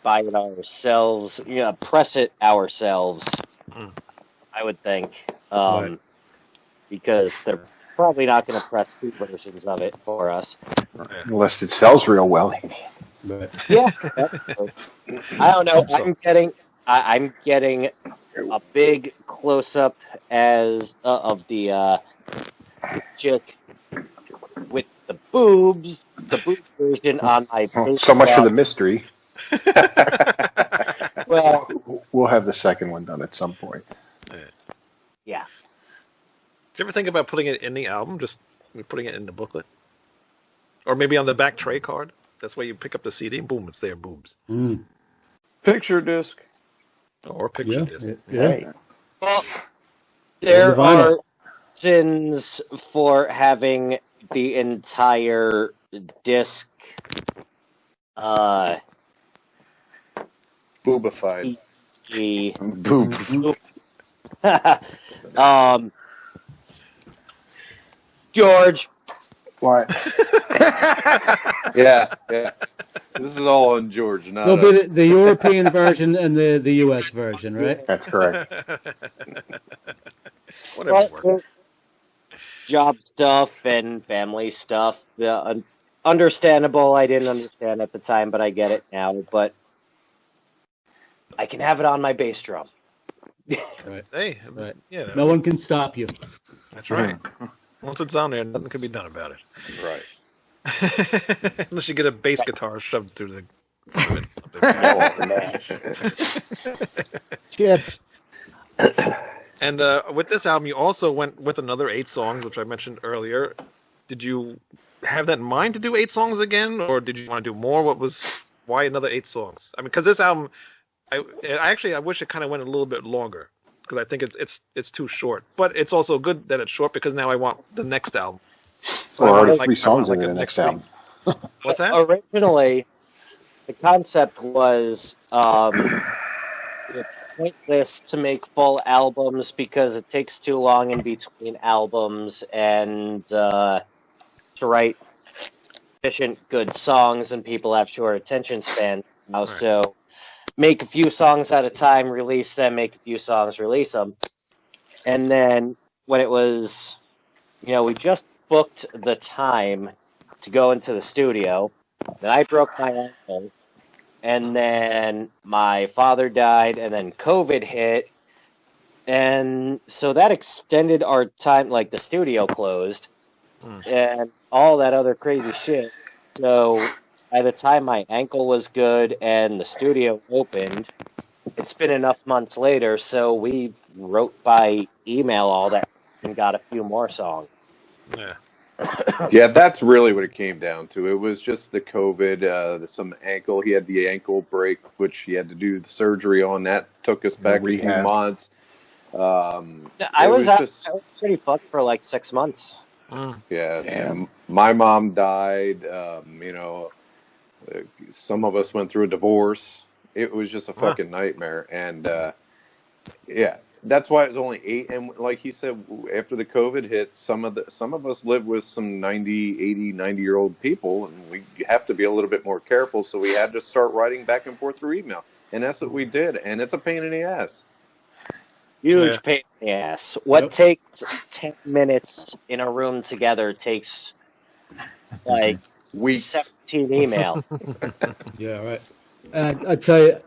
buy it ourselves. Yeah, press it ourselves. Mm. I would think, Right. because they're probably not going to press two versions of it for us. Unless it sells real well. But Yeah, that's true. I don't know. I'm getting a big close up of the chick with the boobs, the boob version on my. So much for the mystery. Well, We'll have the second one done at some point. yeah. Did you ever think about putting it in the album, just putting it in the booklet, or maybe on the back tray card? That's where you pick up the CD and boom, it's there, boobs, Picture disc. or picture yeah, disc. yeah. Hey. Well, there Vinyl. are sins for having the entire disc Boobified. Boob. George, What? Yeah. This is all on George, not There'll be us. the European version and the U.S. version, right? That's correct. Whatever works. job stuff and family stuff. Understandable. I didn't understand at the time, but I get it now. But I can have it on my bass drum. Right. Hey, Right. yeah, No one can stop you. that's right. Once it's on there, nothing can be done about it. Right. Unless you get a bass guitar shoved through the. Chip. And with this album, you also went with another 8 songs, which I mentioned earlier. Did you have that in mind to do 8 songs again, or did you want to do more? Why another 8 songs? I mean, because this album, I wish it kind of went a little bit longer, because I think it's too short. But it's also good that it's short, because now I want the next album. So Or I want, 3 songs in a the next album. What's that? Originally, the concept was pointless to make full albums because it takes too long in between albums, and to write efficient, good songs, and people have short attention spans now. Right. So make a few songs at a time, release them, make a few songs, release them. And then when it was, we just booked the time to go into the studio. Then I broke my ankle, and then my father died, and then COVID hit. And so that extended our time, like the studio closed, and all that other crazy shit. So by the time my ankle was good and the studio opened, it's been enough months later, so we wrote by email all that and got a few more songs. Yeah. Yeah, that's really what it came down to. It was just the COVID, some ankle. He had the ankle break, which he had to do the surgery on. That took us back a few months. I was pretty fucked for like 6 months. Yeah, and my mom died. Some of us went through a divorce. It was just a fucking nightmare. And that's why it was only 8. And like he said, after the COVID hit, some of us live with some 90-year-old people, and we have to be a little bit more careful. So we had to start writing back and forth through email, and that's what we did. And it's a pain in the ass. Huge pain in the ass. What takes 10 minutes in a room together takes like weeks. 17 email. Yeah, right. I tell you,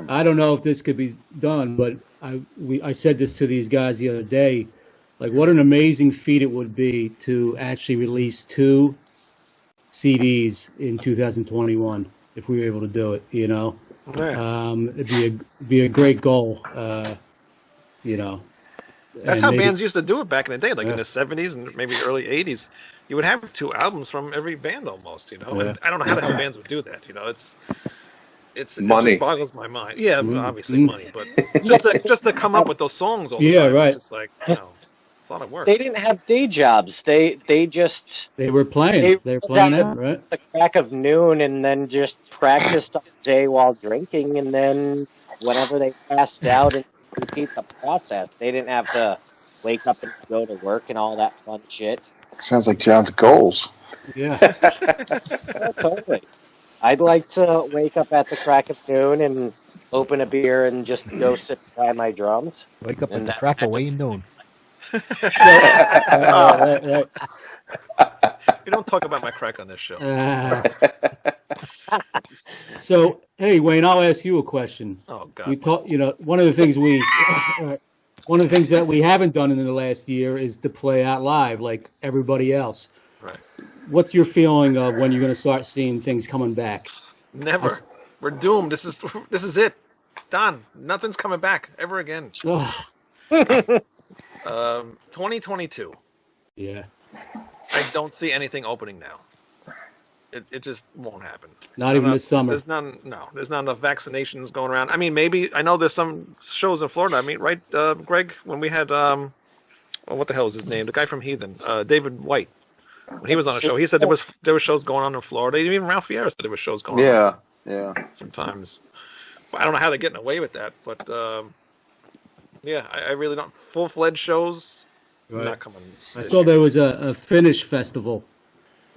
I don't know if this could be done, but I said this to these guys the other day. Like, what an amazing feat it would be to actually release 2 CDs in 2021 if we were able to do it. It'd be a great goal. That's how bands used to do it back in the day, like in the 70s and maybe early 80s. You would have 2 albums from every band almost, And I don't know how the hell bands would do that, It's money. It just boggles my mind. Yeah, obviously money, but just to come up with those songs all the time, right. It's like, it's a lot of work. They didn't have day jobs. They were playing. They were playing out, right? The crack of noon, and then just practiced all day while drinking, and then whenever they passed out and repeat the process. They didn't have to wake up and go to work and all that fun shit. Sounds like John's goals. Yeah. Yeah, totally. I'd like to wake up at the crack of noon and open a beer and just go sit by my drums. Wake up at the crack of noon. You don't talk about my crack on this show. So, hey, Wayne, I'll ask you a question. Oh God. We talk. One of the things that we haven't done in the last year is to play out live like everybody else. Right. What's your feeling of when you're going to start seeing things coming back? Never. We're doomed. This is it. Done. Nothing's coming back ever again. 2022. Yeah. I don't see anything opening now. It just won't happen. Not even this summer. There's not enough vaccinations going around. I mean, maybe I know there's some shows in Florida. I mean, right, Greg, when we had what the hell is his name? The guy from Heathen, David White. When he was on a show, he said there were shows going on in Florida. Even Ralph Fiera said there were shows going on. Yeah. Sometimes, I don't know how they're getting away with that, but I really don't. Full-fledged shows, right. Not coming. I saw there was a Finnish festival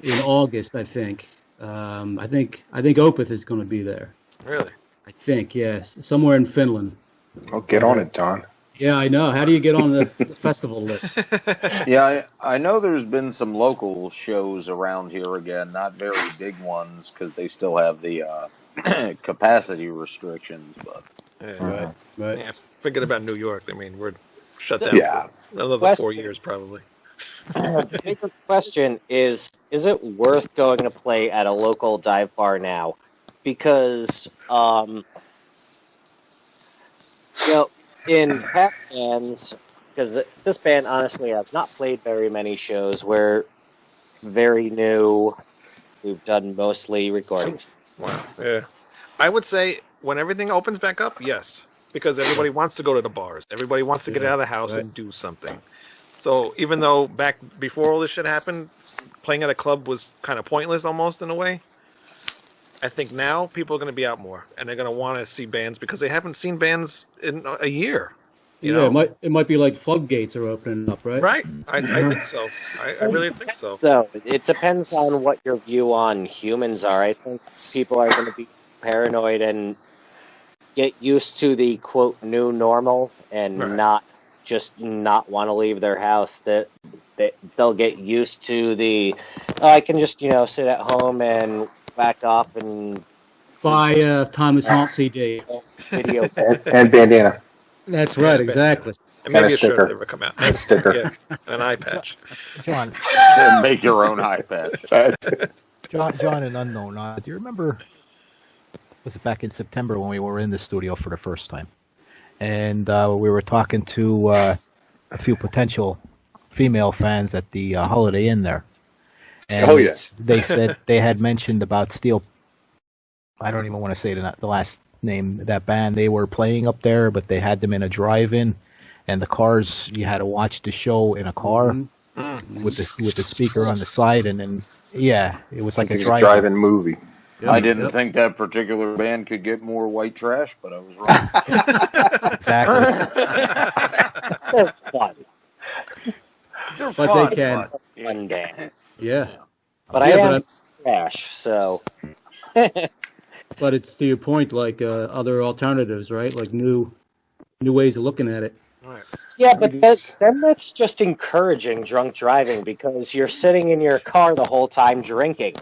in August. I think Opeth is going to be there. Really? I think, yes, somewhere in Finland. I'll get on it, Don. Yeah, I know. How do you get on the festival list? Yeah, I know there's been some local shows around here again, not very big ones because they still have the capacity restrictions. But Yeah. Right. Yeah, forget about New York. I mean, we're shut down for another 4 years probably. The bigger question is it worth going to play at a local dive bar now? Because, in past bands, because this band honestly has not played very many shows. We're very new. We've done mostly recordings. Wow. Yeah. I would say when everything opens back up, yes, because everybody wants to go to the bars. Everybody wants to get out of the house and do something. So even though back before all this shit happened, playing at a club was kind of pointless almost in a way, I think now people are going to be out more and they're going to want to see bands because they haven't seen bands in a year. You know? It might be like floodgates are opening up, right? Right. I think so. I really think so. So it depends on what your view on humans are. I think people are going to be paranoid and get used to the quote new normal and not want to leave their house. That they'll get used to the I can just sit at home and back off and buy Thomas Haunt CD video and bandana. That's right, exactly. And maybe a a shirt sticker. never come out. And a sticker. Yeah, an eye patch. John, And make your own eye patch. John, and unknown. Do you remember? Was it back in September when we were in the studio for the first time, and we were talking to a few potential female fans at the Holiday Inn there, and they said they had mentioned about Steel. I don't even want to say the last name of that band. They were playing up there, but they had them in a drive-in, and the cars you had to watch the show in a car with the speaker on the side, and then it was like a drive-in movie. I didn't think that particular band could get more white trash, but I was wrong. Exactly. They're fun. They're But fun, they can. One day. Yeah. But I am trash, so. But it's to your point, like other alternatives, right? Like new ways of looking at it. Right. Yeah, but then that's just encouraging drunk driving because you're sitting in your car the whole time drinking.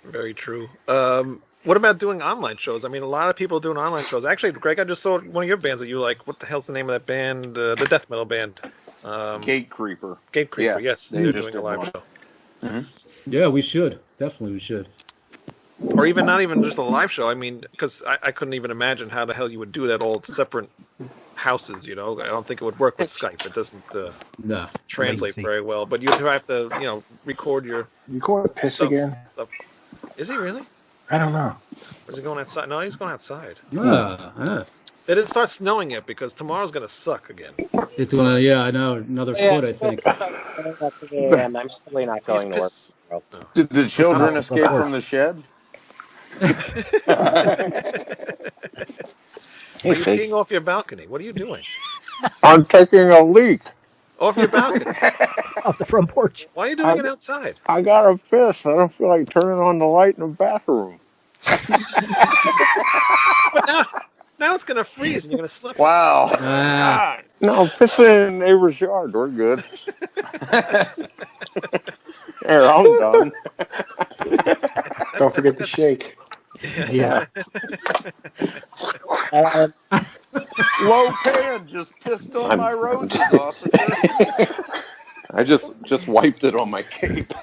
Very true. What about doing online shows? I mean, a lot of people doing online shows. Actually, Greg, I just saw one of your bands that you like. What the hell's the name of that band? The death metal band. Gate Creeper. Gate Creeper, Yeah, yes. they They're just doing a did live one. show. Mm-hmm. Yeah, we should. Definitely we should. Or even not even just a live show. I mean, because I couldn't even imagine how the hell you would do that all separate houses, I don't think it would work with Skype. It doesn't translate Latency. very well. But you'd have to, record your You going to piss stuff. again? Is he really? I don't know. Or is he going outside? No, he's going outside. It It didn't start snowing yet because tomorrow's going to suck again. It's gonna, I know, another foot, I think. I'm probably not going to work. tomorrow. Did the children escape from the shed? Are you peeing off your balcony? What are you doing? I'm taking a leak. Off your balcony? Off the front porch. Why are you doing it outside? I got a piss. I don't feel like turning on the light in the bathroom. But now it's going to freeze and you're going to slip. Wow. No, I'm pissing in the neighbor's yard. We're good. There, I'm done. Don't forget to shake. Yeah. Low pan just pissed on my roses, officer. I just wiped it on my cape.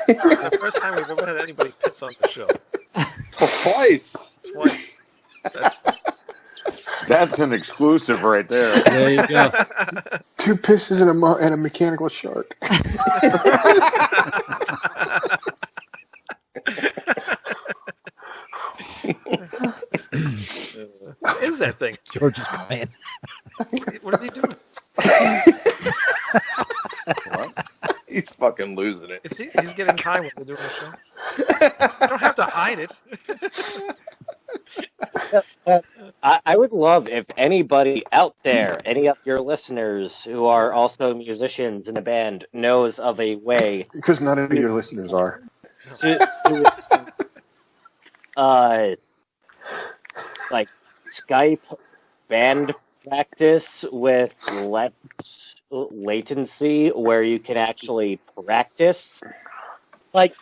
The first time we've ever had anybody piss on the show. Twice. That's an exclusive right there. There you go. 2 pisses and a mechanical shark. What is that thing? George is crying. What is he doing? What? He's fucking losing it. Is he's getting high when we're doing the show? You don't have to hide it. I would love if anybody out there, any of your listeners who are also musicians in a band, knows of a way Because none of your listeners are. to like Skype band practice with less latency, where you can actually practice. Like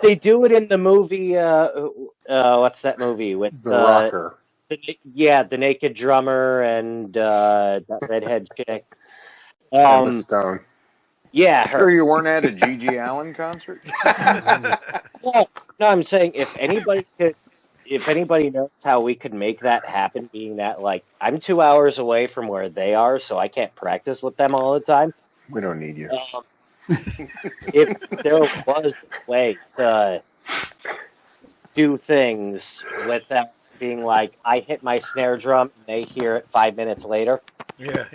they do it in the movie. What's that movie with The Rocker. the naked drummer and that redhead chick. Emma Stone. Yeah, her. Sure, you weren't at a G.G. Allen concert? No, I'm saying if anybody knows how we could make that happen, being that like I'm 2 hours away from where they are, so I can't practice with them all the time. We don't need you. If there was a way to do things without being like I hit my snare drum and they hear it 5 minutes later. Yeah.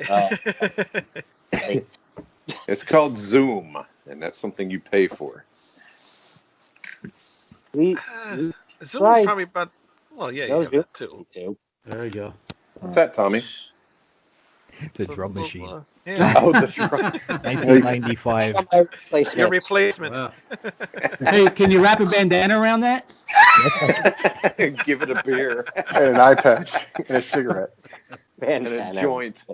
It's called Zoom, and that's something you pay for. We Zoom right. is probably about. Well, yeah, you have that too. There you go. What's that, Tommy? The drum machine. Yeah. Oh, the drum. 1995. Your replacement. Wow. Hey, can you wrap a bandana around that? Give it a beer And an eye patch and a cigarette. and a joint.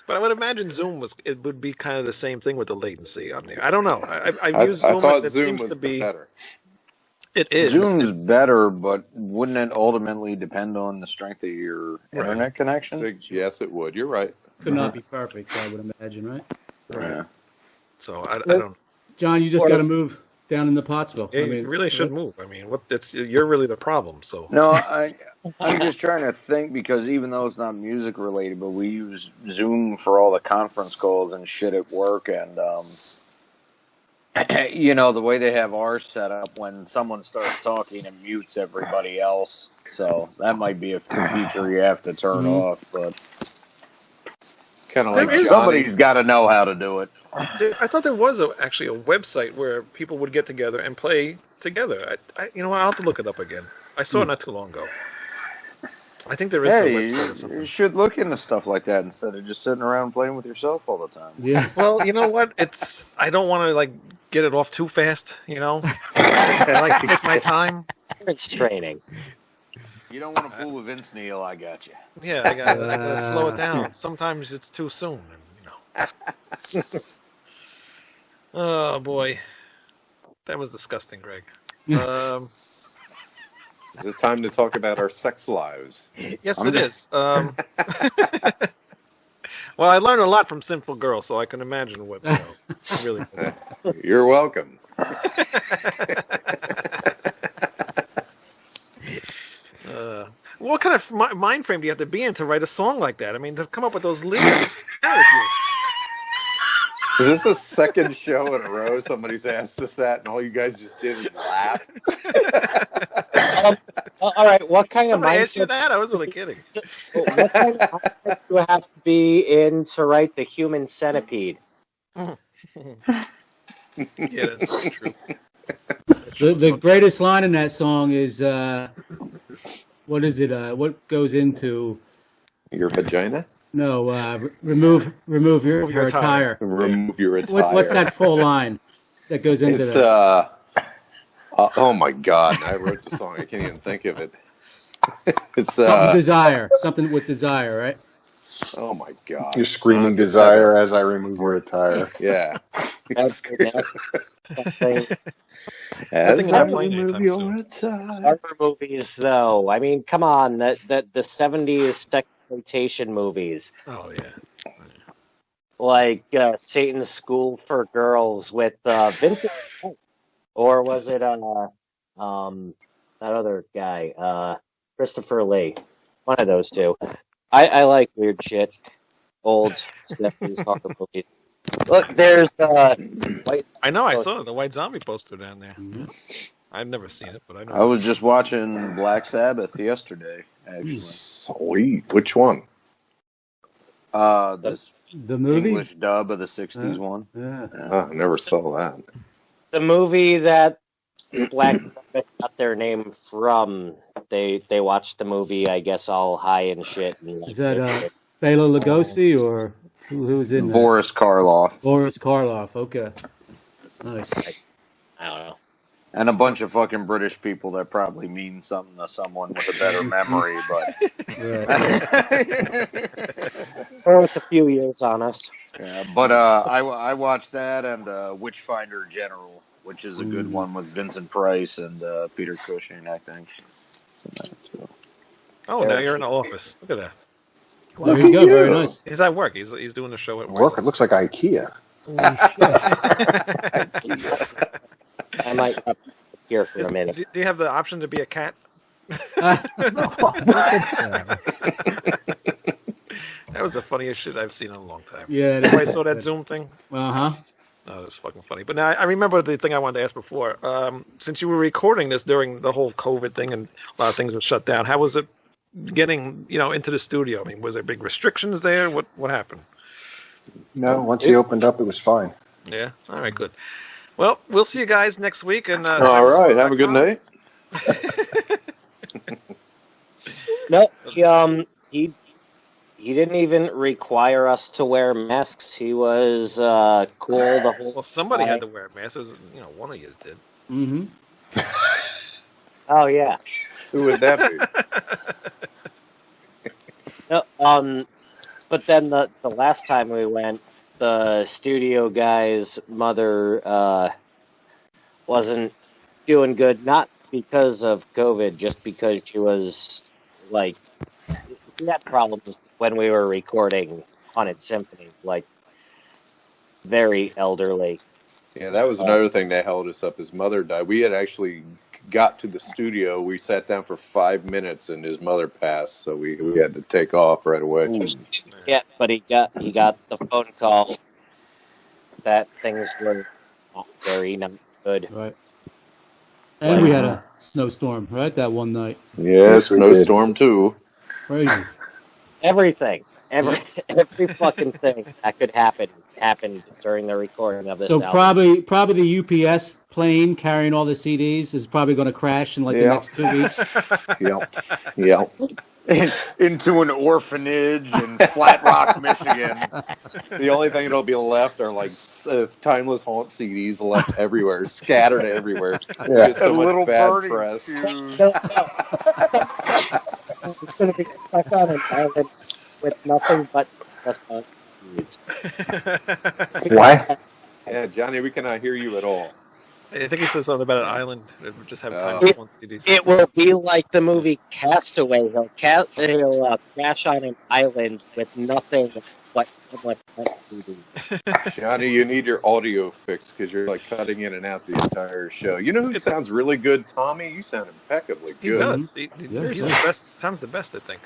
But I would imagine Zoom would be kind of the same thing with the latency on there. I don't know. I've used Zoom. I thought it Zoom seems was to be better. It is. Zoom's better, but wouldn't it ultimately depend on the strength of your internet connection? Yes, it would. You're right. Could not be perfect, I would imagine, right? Yeah. So I don't. John, you just got to move down into Pottsville. Yeah, you really should move. I mean, you're really the problem. So No, I'm just trying to think because even though it's not music related, but we use Zoom for all the conference calls and shit at work, and you know the way they have ours set up, when someone starts talking, it mutes everybody else. So that might be a feature you have to turn off, but Kind of like somebody's got to know how to do it. I thought there was actually a website where people would get together and play together. I'll have to look it up again. I saw it not too long ago. I think there is a website or something. You should look into stuff like that instead of just sitting around playing with yourself all the time. Yeah. Well, you know what? I don't want to get it off too fast. I like to take my time. It's training. You don't want to fool with Vince Neil, I got you. Yeah, I gotta slow it down. Sometimes it's too soon. Oh boy, that was disgusting, Greg. Is it time to talk about our sex lives? Yes, it is. Well, I learned a lot from Sinful Girl, so I can imagine what really was. You're welcome. What kind of mind frame do you have to be in to write a song like that? I mean, to come up with those lyrics. Is this the second show in a row somebody's asked us that, and all you guys just did was laugh? All right, what kind Somebody of asked you that? I was only kidding. What kind of mindset do you have to be in to write the Human Centipede? Yeah, that's true. The greatest line in that song is, what is it? What goes into Your vagina? no? Remove your attire. Remove your attire. What's that full line that goes into It's, that? oh my God! I wrote the song. I can't even think of it. It's Something with desire, right? oh my God! You're screaming desire as I remove your attire. Yeah. That's As think I I'm playing remove anytime your soon. attire. Horror movies, though. I mean, come on, the 70s sexploitation movies, Oh yeah. like Satan's School for Girls with Vincent, or was it that other guy, Christopher Lee? One of those two. I like weird shit, old 70s horror movies. Look, there's White. I know. I saw the White Zombie poster down there. I've never seen it, but I know. I was just watching Black Sabbath yesterday, actually. Sweet. Which one? This The movie. English dub of the 60s one. Yeah. Oh, I never saw that. The movie that Black Sabbath got their name from. They watched the movie, I guess, all high and shit. And Is that Bela Lugosi or who was in that? Boris Karloff. Boris Karloff. Okay. Nice. I don't know. And a bunch of fucking British people that probably mean something to someone with a better memory, but Or with a few years on us. yeah. But I watched that and Witchfinder General, which is a good one with Vincent Price and Peter Cushing, I think. Oh, now you're in the office. Look at that. There you go. Very nice. He's at work. He's doing the show at Work. It looks like IKEA. I might up here for a minute. Do you have the option to be a cat? Yeah. That was the funniest shit I've seen in a long time. Yeah. Anybody saw that Zoom thing? Uh-huh. Oh, that was fucking funny. But now I remember the thing I wanted to ask before. Since you were recording this during the whole COVID thing and a lot of things were shut down, how was it getting, into the studio? I mean, was there big restrictions there? What happened? No, once he opened up, it was fine. Yeah. All right. Good. Well, we'll see you guys next week. And all right. Have a good night. No, he didn't even require us to wear masks. He was cool the whole. Well, somebody time. had to wear a mask. It was, one of you did. Mm-hmm. Oh yeah. Who would that be? No, but then the last time we went, the studio guy's mother wasn't doing good, not because of COVID, just because she was, she had problems when we were recording Haunted Symphony, very elderly. Yeah, that was another thing that held us up. His mother died. We had actually got to the studio. We sat down for 5 minutes, and his mother passed, so we had to take off right away. Yeah, but he got the phone call that things were not good. Right. And we had a snowstorm, right? That one night. Yeah, snowstorm too. Crazy. Everything. Every fucking thing that could happen happened during the recording of this So album. probably the UPS plane carrying all the CDs is probably going to crash in the next 2 weeks. Yep. into an orphanage in Flat Rock, Michigan. The only thing that'll be left are timeless haunt CDs left everywhere, scattered everywhere. Yeah. Just so Little much bad birdie press. shoes. It's going to be stuck on an island with nothing but just us. What? Yeah, Johnny, we cannot hear you at all. I think he said something about an island. It would just have time Oh. to one CD. It will be like the movie Castaway. He'll crash on an island with nothing but so much CD. Johnny, you need your audio fixed because you're cutting in and out the entire show. You know who sounds really good? Tommy, you sound impeccably He good. does. He's the best. Sounds the best, I think.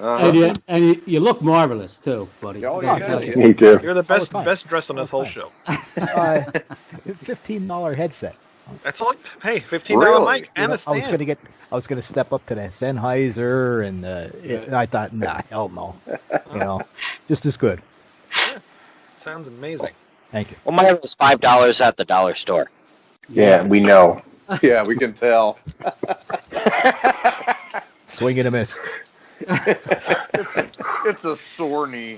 And you look marvelous too, buddy. Oh, I gotta yeah. tell you. Me too. You're the best dressed on this whole show. $15 headset. That's all. Hey, $15 Really? mic and a stand. I was gonna step up to the Sennheiser, and I thought, nah, hell no. Just as good. Sounds amazing. Thank you. Well, mine was $5 at the dollar store. Yeah, we know. Yeah, we can tell. Swing and a miss. It's a sore knee.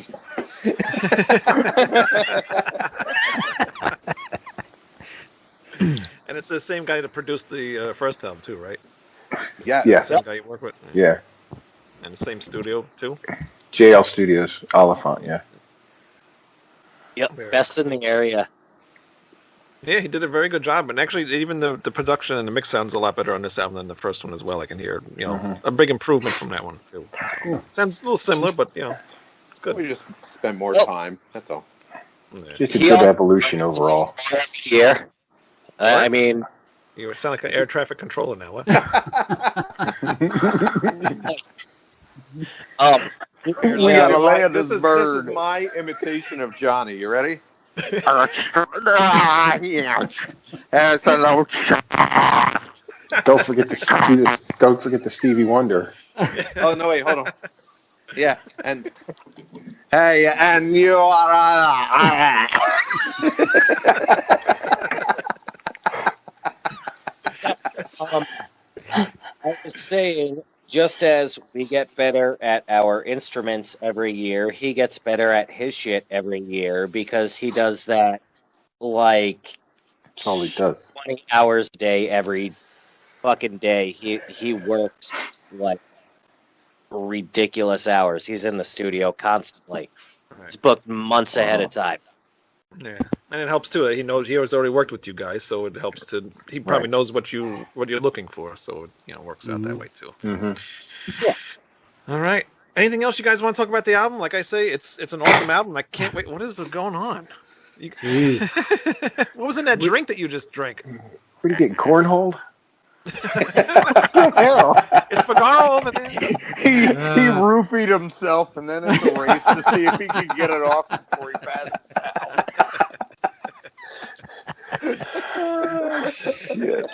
And it's the same guy that produced the first album too, right? Yes. Yeah. Same guy you work with. Yeah. And the same studio too. JL Studios, Oliphant, yeah. Yep, best in the area. Yeah, he did a very good job, and actually, even the production and the mix sounds a lot better on this album than the first one as well. I can hear, a big improvement from that one too. Cool. Sounds a little similar, but it's good. We just spend more time. That's all. Yeah. Just a good evolution overall. Here. I mean, You sound like an air traffic controller now. What? We gotta land this this is bird. my imitation of Johnny. You ready? Don't forget the Stevie Wonder. Oh no! Wait, hold on. Yeah, and hey, and you are. I was saying, just as we get better at our instruments every year, he gets better at his shit every year because he does that That's all he does. 20 hours a day every fucking day. He works like ridiculous hours. He's in the studio constantly. He's booked months ahead of time. Yeah, and it helps too. He knows he has already worked with you guys, so it helps to. He probably knows what you're looking for, so it works out that way too. Mm-hmm. Yeah. All right. Anything else you guys want to talk about the album? Like I say, it's an awesome album. I can't wait. What is going on? What was in that drink that you just drank? What are you getting, cornholed? It's Pagano over there. He roofied himself, and then it's a race to see if he can get it off before he passes out. Oh, shit.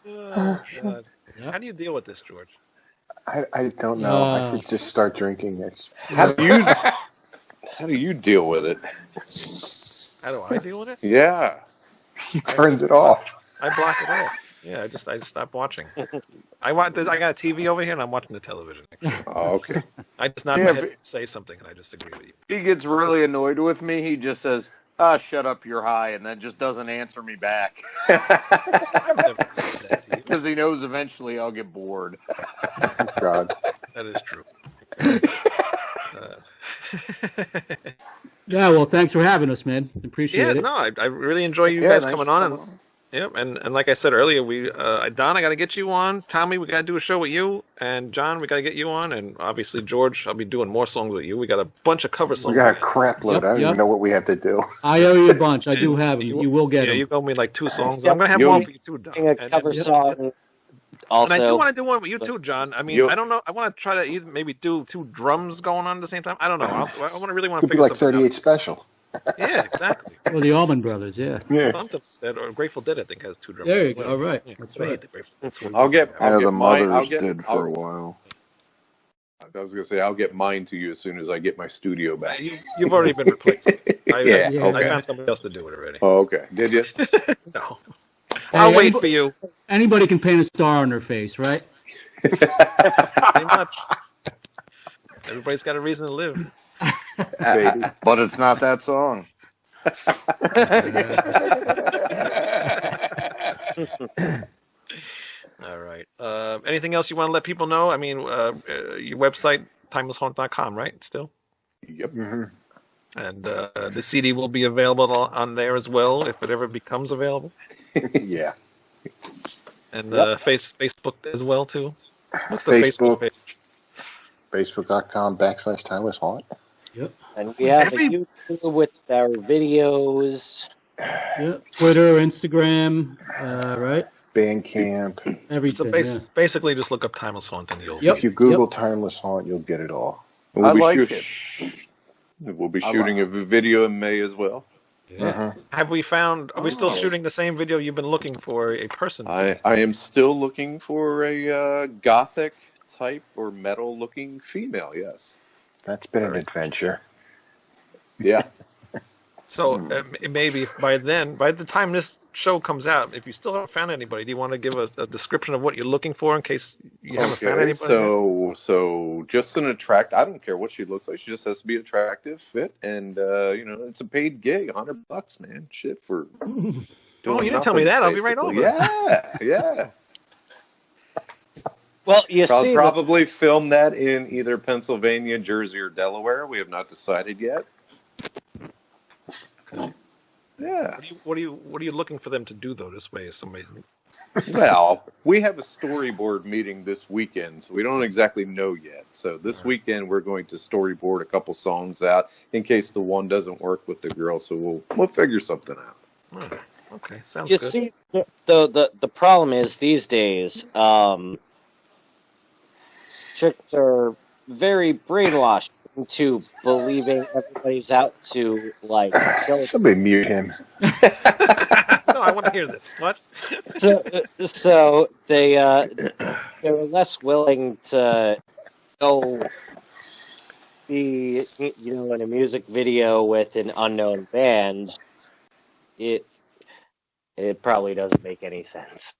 Oh, God. How do you deal with this, George? I don't know. I should just start drinking it. How do you deal with it? How do I deal with it? Yeah. He turns it off. I block it off. Yeah, I just stopped watching. I got a TV over here, and I'm watching the television. Oh, okay. I just nod my head and say something, and I just agree with you. He gets really annoyed with me. He just says, shut up, you're high, and then just doesn't answer me back. Because he knows eventually I'll get bored. God. That is true. Yeah, well, thanks for having us, man. Appreciate it. No, I really enjoy you guys coming on. Yep, and like I said earlier, we Don, I got to get you on. Tommy, we got to do a show with you, and John, we got to get you on, and obviously George, I'll be doing more songs with you. We got a bunch of cover songs. We got a crap load. I don't even know what we have to do. I owe you a bunch. I do have them. You will get them. Yeah, you owe me like 2 songs. I'm gonna have one for you too, Don. A cover song. Also, and I do want to do one with you too, John. I mean, I don't know. I want to try to either maybe do 2 drums going on at the same time. I don't know. I really want to figure like 38 out. Special. Yeah, exactly. Well, the Allman Brothers, yeah. Or Grateful Dead, I think, has 2 drums. There you go. All right. Yeah, That's right. I'll get the mine. Mothers did for a while. I was gonna say I'll get mine to you as soon as I get my studio back. You've already been replaced. Okay. I found somebody else to do it already. Oh, okay. Did you? No. I'll wait for you. Anybody can paint a star on their face, right? Pretty much. Everybody's got a reason to live. But it's not that song. All right. Anything else you want to let people know? I mean, your website, timelesshaunt.com, right? Still? Yep. Mm-hmm. And the CD will be available on there as well, if it ever becomes available. Yeah. And Facebook as well, too. What's the Facebook page? Facebook.com/timelesshaunt. Yep. And we have a YouTube with our videos. Yep. Twitter, Instagram, right? Bandcamp. Everything. So basically, just look up Timeless Haunt and you'll. If you Google Timeless Haunt, you'll get it all. We'll be shooting a video in May as well. Yeah. Uh-huh. Have we found? Are we still shooting the same video you've been looking for? A person? I am still looking for a gothic type or metal looking female. Yes. That's been an adventure. Yeah. So maybe by the time this show comes out, if you still haven't found anybody, do you want to give a description of what you're looking for in case you haven't found anybody? So just an I don't care what she looks like. She just has to be attractive, fit, and it's a paid gig, $100, man. Shit for. You didn't tell me that. I'll be right over. Yeah. Well, I'll probably film that in either Pennsylvania, Jersey, or Delaware. We have not decided yet. Yeah. What are you looking for them to do though? This way, is somebody. Well, we have a storyboard meeting this weekend, so we don't exactly know yet. So this weekend we're going to storyboard a couple songs out in case the one doesn't work with the girl. So we'll figure something out. Okay, sounds good. You see, the problem is these days, chicks are very brainwashed into believing everybody's out to kill. Somebody mute him. No, I want to hear this. What? So they're less willing to go be in a music video with an unknown band. It probably doesn't make any sense.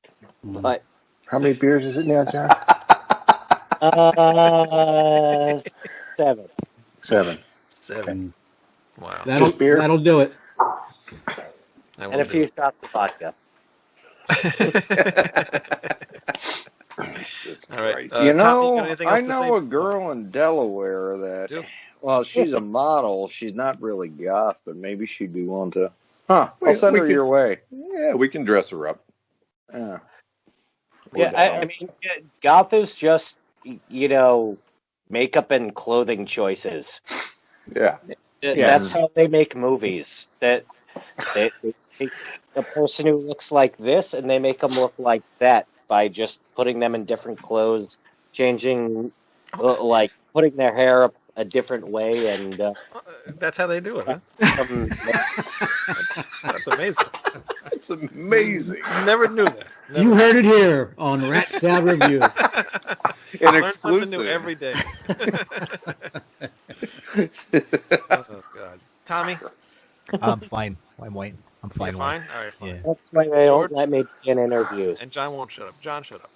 But how many beers is it now, John? 7. 7. Wow. That'll do it. And a few shots of vodka. All right. You know, Tommy, anything else I to know say? a girl in Delaware that, well, she's a model. She's not really goth, but maybe she'd be willing to. Huh? I'll send her your way. Yeah, we can dress her up. Yeah. Yeah, I mean, goth is just, makeup and clothing choices. Yeah. That's how they make movies. That they take a person who looks like this and they make them look like that by just putting them in different clothes, changing, putting their hair up a different way, and that's how they do it, huh? That's amazing. It's amazing. Never knew that. Never. You heard it here on Rat Sound Review. An Learn something new exclusive. every day. Oh God, Tommy. I'm fine. I'm waiting. I'm fine. You're fine. All right, fine. Yeah. that's why they don't let me in interviews. And John won't shut up. John, shut up.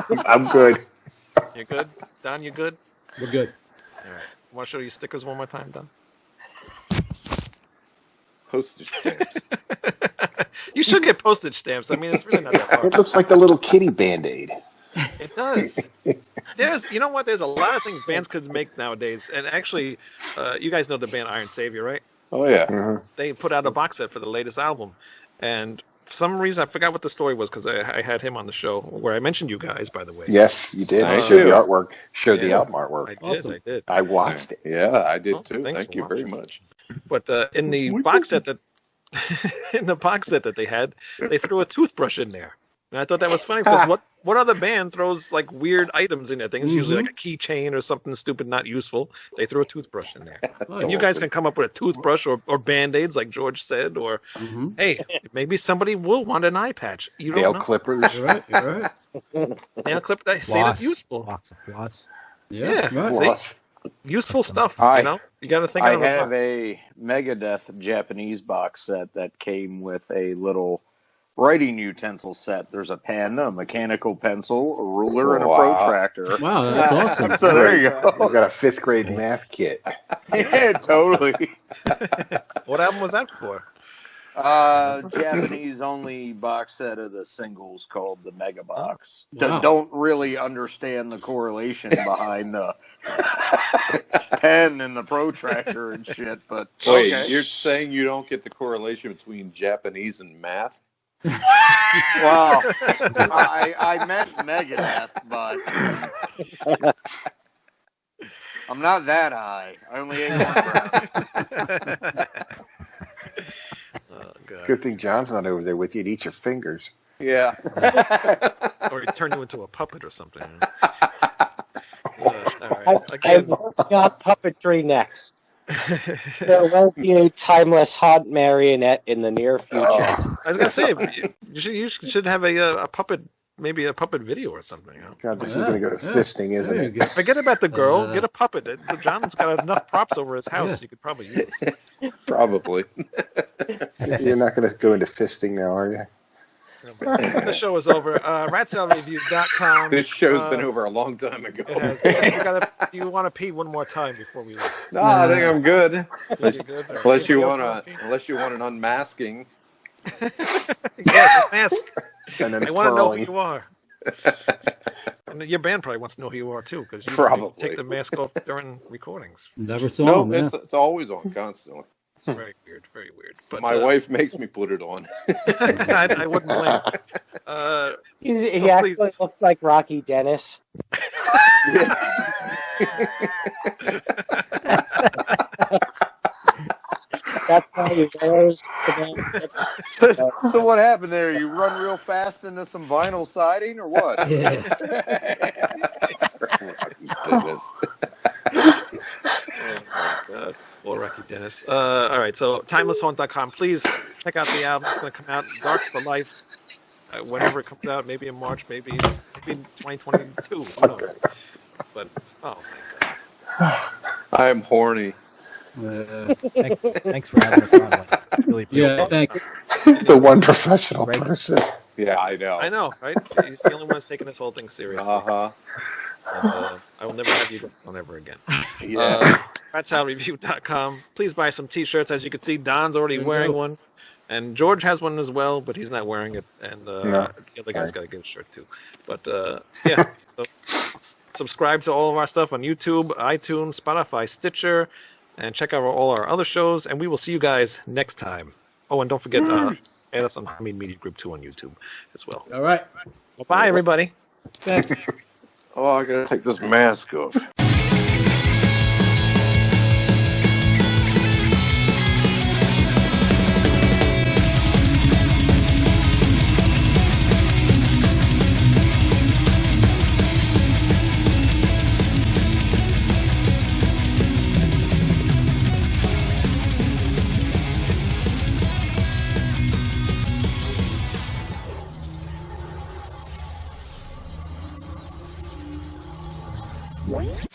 George, I'm good. you good? Don, you good? We're good. All right. Want to show you stickers one more time, Don? Postage stamps. You should get postage stamps. I mean, it's really not that It hard. looks like the little kitty Band-Aid. It does. You know what? There's a lot of things bands could make nowadays. And actually, you guys know the band Iron Savior, right? Oh yeah. Mhm. They put out a box set for the latest album. And for some reason, I forgot what the story was because I had him on the show where I mentioned you guys, by the way. Yes, you did. I Thank showed you. the artwork. Showed the Yeah. album artwork. I did. Awesome. I did. I watched it. Yeah, I did Oh, too. thanks Thank for you very watching. much. But in the box set that they had, they threw a toothbrush in there. And I thought that was funny because what other band throws like weird items in their thing? It's usually like a keychain or something stupid, not useful. They threw a toothbrush in there. That's And you guys awesome. can come up with a toothbrush or Band-Aids like George said, or Mhm. hey, maybe somebody will want an eye patch. You Nail don't know. clippers. You're right. You're right. Nail clip. They say Floss. that's useful. Lots of floss. Yeah. Right. Floss. Useful stuff. Hi. You know, you got to think. I out of the have box. a Megadeth Japanese box set that came with a little writing utensil set. There's a pen, a mechanical pencil, a ruler, and a Wow. protractor. Wow, that's awesome. So there you We go. got a 5th grade math kit. Yeah, totally. What album was that for? Japanese only box set of the singles called the Mega Box. Wow. Don't really understand the correlation behind the pen and the protractor and shit, but Wait, okay. you're saying you don't get the correlation between Japanese and math? Well, I meant Megadeth, but I'm not that high. I only ate one round. Oh God! Good thing John's not over there with you to eat your fingers. Yeah. Or he turned you into a puppet or something. All right. I'm Again, working on puppetry next. There will be a timeless haunt marionette in the near future. I was gonna say you should have a puppet, maybe a puppet video or something. You know? God, this is going to go to fisting, isn't There you it? go. Forget about the girl. Get a puppet. John's got enough props over his house. You could probably use. Probably. You're not going to go into fisting now, are you? The show is over. RatSaladReview.com. This show's been over a long time ago. It has been. You want to pee one more time before we leave? No, I think I'm good. You're good? All right. Unless you Anybody else want an unmasking. Yes, mask. And then I want to know who furling. you are. And your band probably wants to know who you are too, because you Probably. take the mask off during recordings. Never saw No, him. Yeah. it's always on constantly. Very weird, very weird. But My wife makes me put it on. I wouldn't blame. He So actually please- looks like Rocky Dennis. That's why he wears the So what happened there? You run real fast into some vinyl siding, or what? Yeah. Goodness. Oh my God. Well, Rocky Dennis. All right, so timelesshaunt.com. Please check out the album. It's going to come out, Dark for Life, whenever it comes out. Maybe in March, maybe 2022. Who knows? But oh my God. I am horny. Thanks for having us on. Like, really appreciate Yeah, it. thanks. The one professional person. Yeah, I know. I know, right? He's the only one that's taking this whole thing serious. Uh-huh. And, I will never have you on ever again. Yeah. RatSaladReview.com. Please buy some T-shirts. As you can see, Don's already wearing one, and George has one as well, but he's not wearing it. And the other guy's got to get a shirt too. But yeah, so subscribe to all of our stuff on YouTube, iTunes, Spotify, Stitcher, and check out all our other shows. And we will see you guys next time. Oh, and don't forget, add us on Hamid Media Group 2 on YouTube as well. All right. Well, bye, everybody. Thanks. Oh, I gotta take this mask off. What?